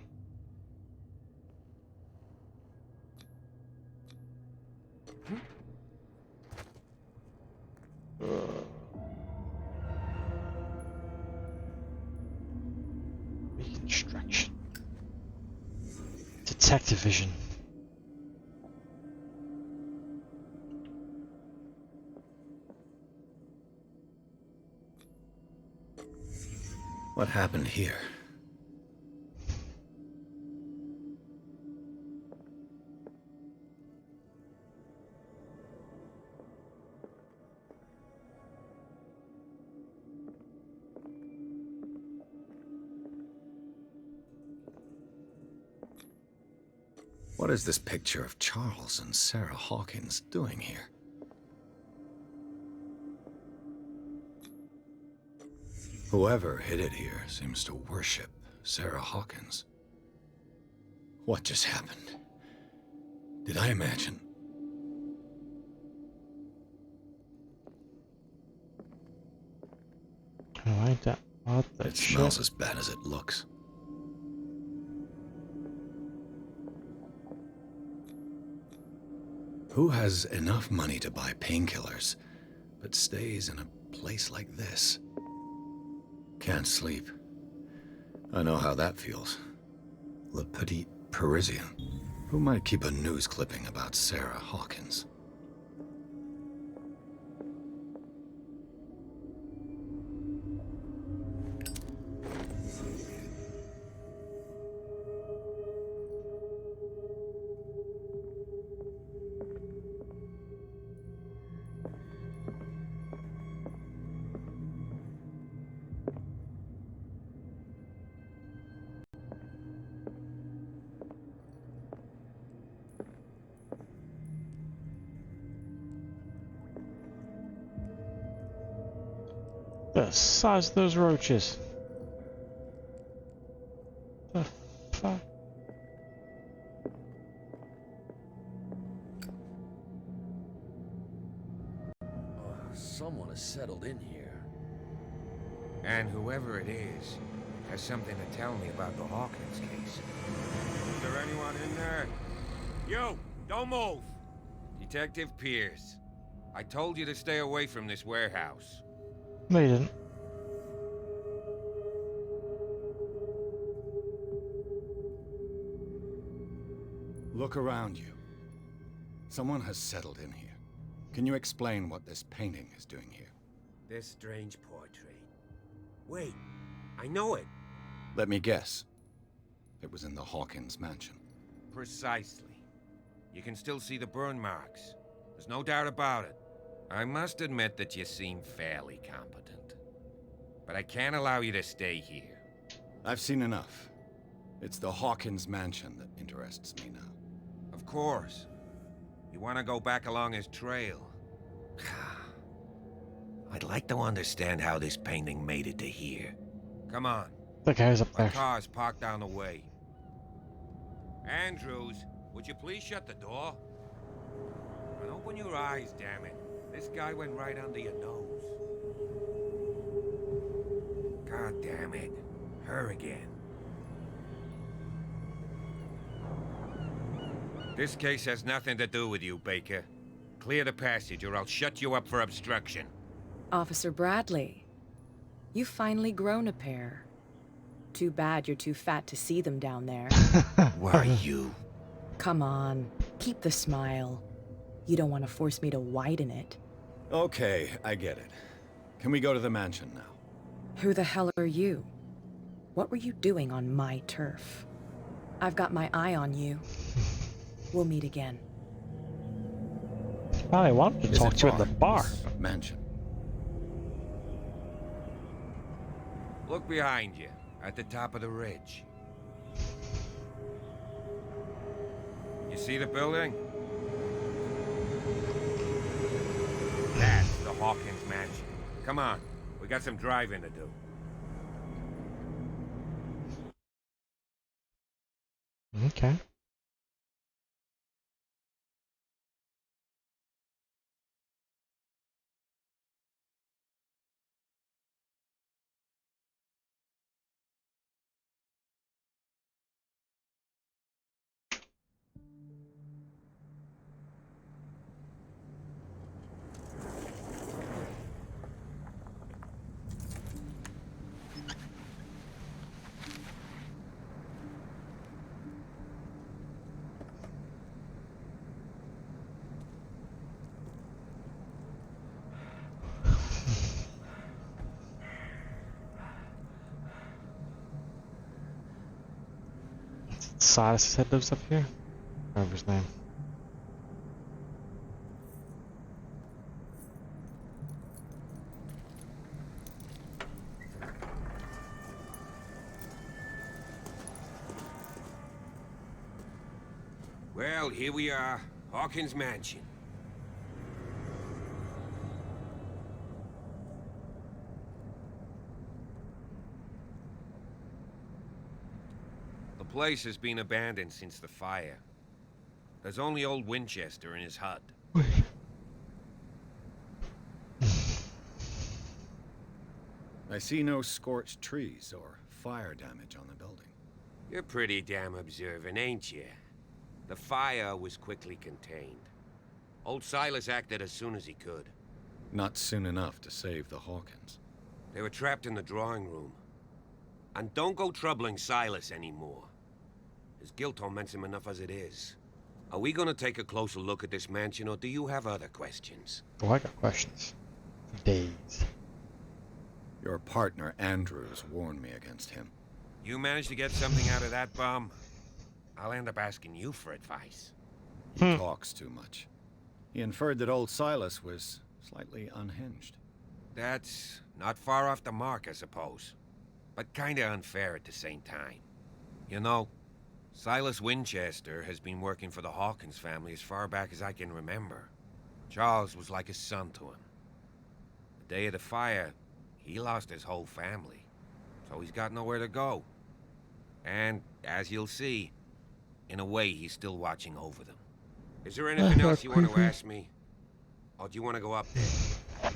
Reconstruction. Detective vision. What happened here? What is this picture of Charles and Sarah Hawkins doing here? Whoever hid it here seems to worship Sarah Hawkins. What just happened? Did I imagine? What the It smells as bad as it looks. Who has enough money to buy painkillers, but stays in a place like this? Can't sleep. I know how that feels. Le Petit Parisien. Who might keep a news clipping about Sarah Hawkins? The size of those roaches. The fuck? Someone has settled in here. And whoever it is has something to tell me about the Hawkins case. Is there anyone in there? You! Don't move! Detective Pierce. I told you to stay away from this warehouse. No, you didn't. Look around you. Someone has settled in here. Can you explain what this painting is doing here? This strange portrait. Wait, I know it. Let me guess. It was in the Hawkins mansion. Precisely. You can still see the burn marks. There's no doubt about it. I must admit that you seem fairly competent. But I can't allow you to stay here. I've seen enough. It's the Hawkins mansion that interests me now. Of course. You want to go back along his trail. I'd like to understand how this painting made it to here. Come on. The guy's up My there. car's parked down the way. Andrews, would you please shut the door? And open your eyes, damn it. This guy went right under your nose. God damn it. Her again. This case has nothing to do with you, Baker. Clear the passage or I'll shut you up for obstruction. Officer Bradley, you've finally grown a pair. Too bad you're too fat to see them down there. Why you? Come on, keep the smile. You don't want to force me to widen it. Okay, I get it. Can we go to the mansion now? Who the hell are you? What were you doing on my turf? I've got my eye on you. We'll meet again. Well, I wanted to talk to you at the bar. Mansion. Look behind you, at the top of the ridge. You see the building? That's the Hawkins mansion. Come on, we got some driving to do. Okay. Silas head lives up here. I remember his name. Well, here we are. Hawkins Mansion. The place has been abandoned since the fire. There's only old Winchester in his hut. I see no scorched trees or fire damage on the building. You're pretty damn observant, ain't you? The fire was quickly contained. Old Silas acted as soon as he could. Not soon enough to save the Hawkins. They were trapped in the drawing room. And don't go troubling Silas anymore. His guilt torments him enough as it is. Are we gonna take a closer look at this mansion, or do you have other questions? Oh, I got questions. For days. Your partner, Andrews, warned me against him. You managed to get something out of that bum? I'll end up asking you for advice. He talks too much. He inferred that old Silas was slightly unhinged. That's not far off the mark, I suppose. But kinda unfair at the same time. You know, Silas Winchester has been working for the Hawkins family as far back as I can remember. Charles was like a son to him. The day of the fire, he lost his whole family. So he's got nowhere to go. And, as you'll see, in a way, he's still watching over them. Is there anything else you want to ask me? Or do you want to go up there?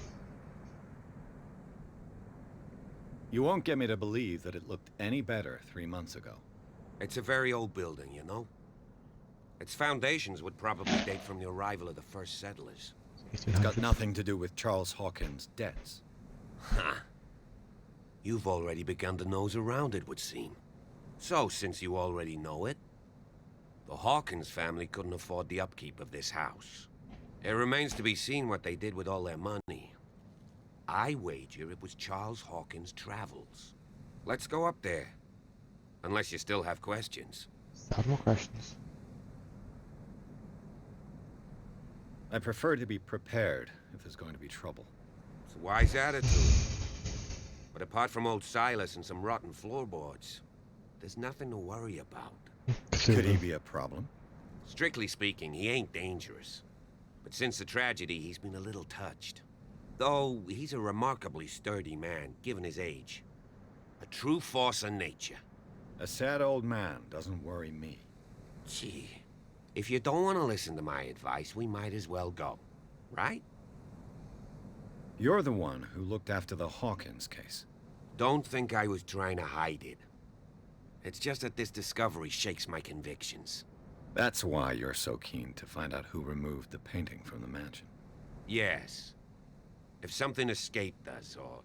You won't get me to believe that it looked any better 3 months ago. It's a very old building, you know? Its foundations would probably date from the arrival of the first settlers. It's got nothing to do with Charles Hawkins' debts. Ha! You've already begun to nose around, it would seem. So, since you already know it, the Hawkins family couldn't afford the upkeep of this house. It remains to be seen what they did with all their money. I wager it was Charles Hawkins' travels. Let's go up there. Unless you still have questions. Still more questions. I prefer to be prepared if there's going to be trouble. It's a wise attitude. But apart from old Silas and some rotten floorboards, there's nothing to worry about. Could he be a problem? Strictly speaking, he ain't dangerous. But since the tragedy, he's been a little touched. Though, he's a remarkably sturdy man, given his age. A true force of nature. A sad old man doesn't worry me. Gee, if you don't want to listen to my advice, we might as well go. Right? You're the one who looked after the Hawkins case. Don't think I was trying to hide it. It's just that this discovery shakes my convictions. That's why you're so keen to find out who removed the painting from the mansion. Yes. If something escaped us, or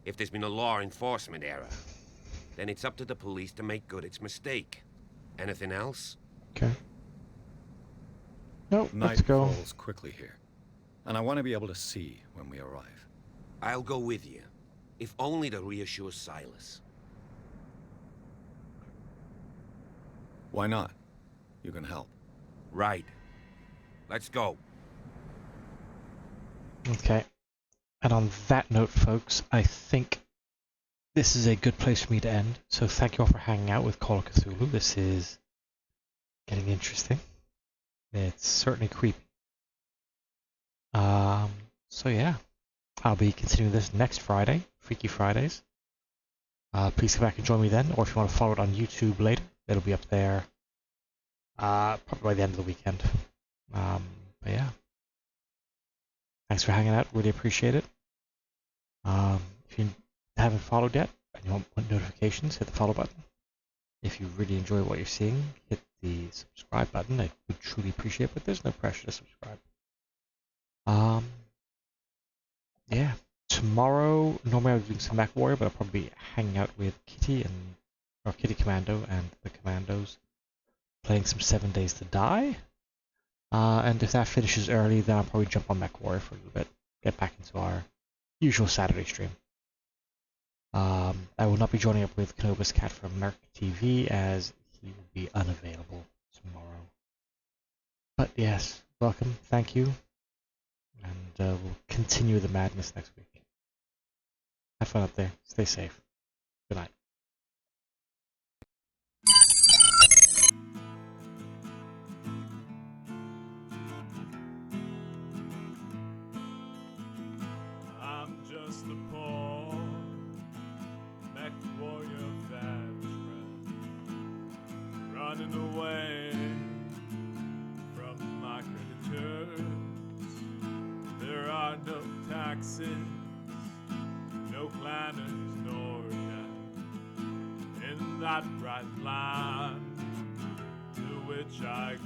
if there's been a law enforcement error, then it's up to the police to make good its mistake. Anything else? Okay. No, let's Night go. falls quickly here, and I want to be able to see when we arrive. I'll go with you, if only to reassure Silas. Why not? You can help. Right. Let's go. Okay. And on that note, folks, I think this is a good place for me to end. So thank you all for hanging out with Call of Cthulhu. This is getting interesting. It's certainly creepy. So yeah, I'll be continuing this next Friday, Freaky Fridays. Please come back and join me then, or if you want to follow it on YouTube later, it'll be up there probably by the end of the weekend. But yeah, thanks for hanging out. Really appreciate it. If you haven't followed yet and you want notifications, hit the follow button. If you really enjoy what you're seeing, hit the subscribe button. I would truly appreciate it, but there's no pressure to subscribe. Yeah, tomorrow, normally I'll be doing some Mech Warrior, but I'll probably be hanging out with Kitty Commando and the Commandos, playing some 7 Days to Die. And if that finishes early, then I'll probably jump on Mech Warrior for a little bit, get back into our usual Saturday stream. I will not be joining up with Canobus Cat from Merc TV, as he will be unavailable tomorrow. But yes, welcome, thank you, and we'll continue the madness next week. Have fun up there, stay safe. Good night. running away from my creditors. There are no taxes, no planners nor death in that bright land to which I go.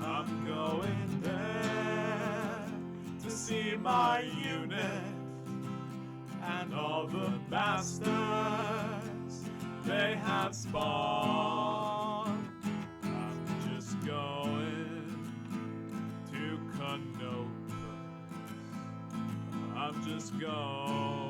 I'm going there to see my unit and all the bastards they have spawned. I'm just going to Canopus. I'm just going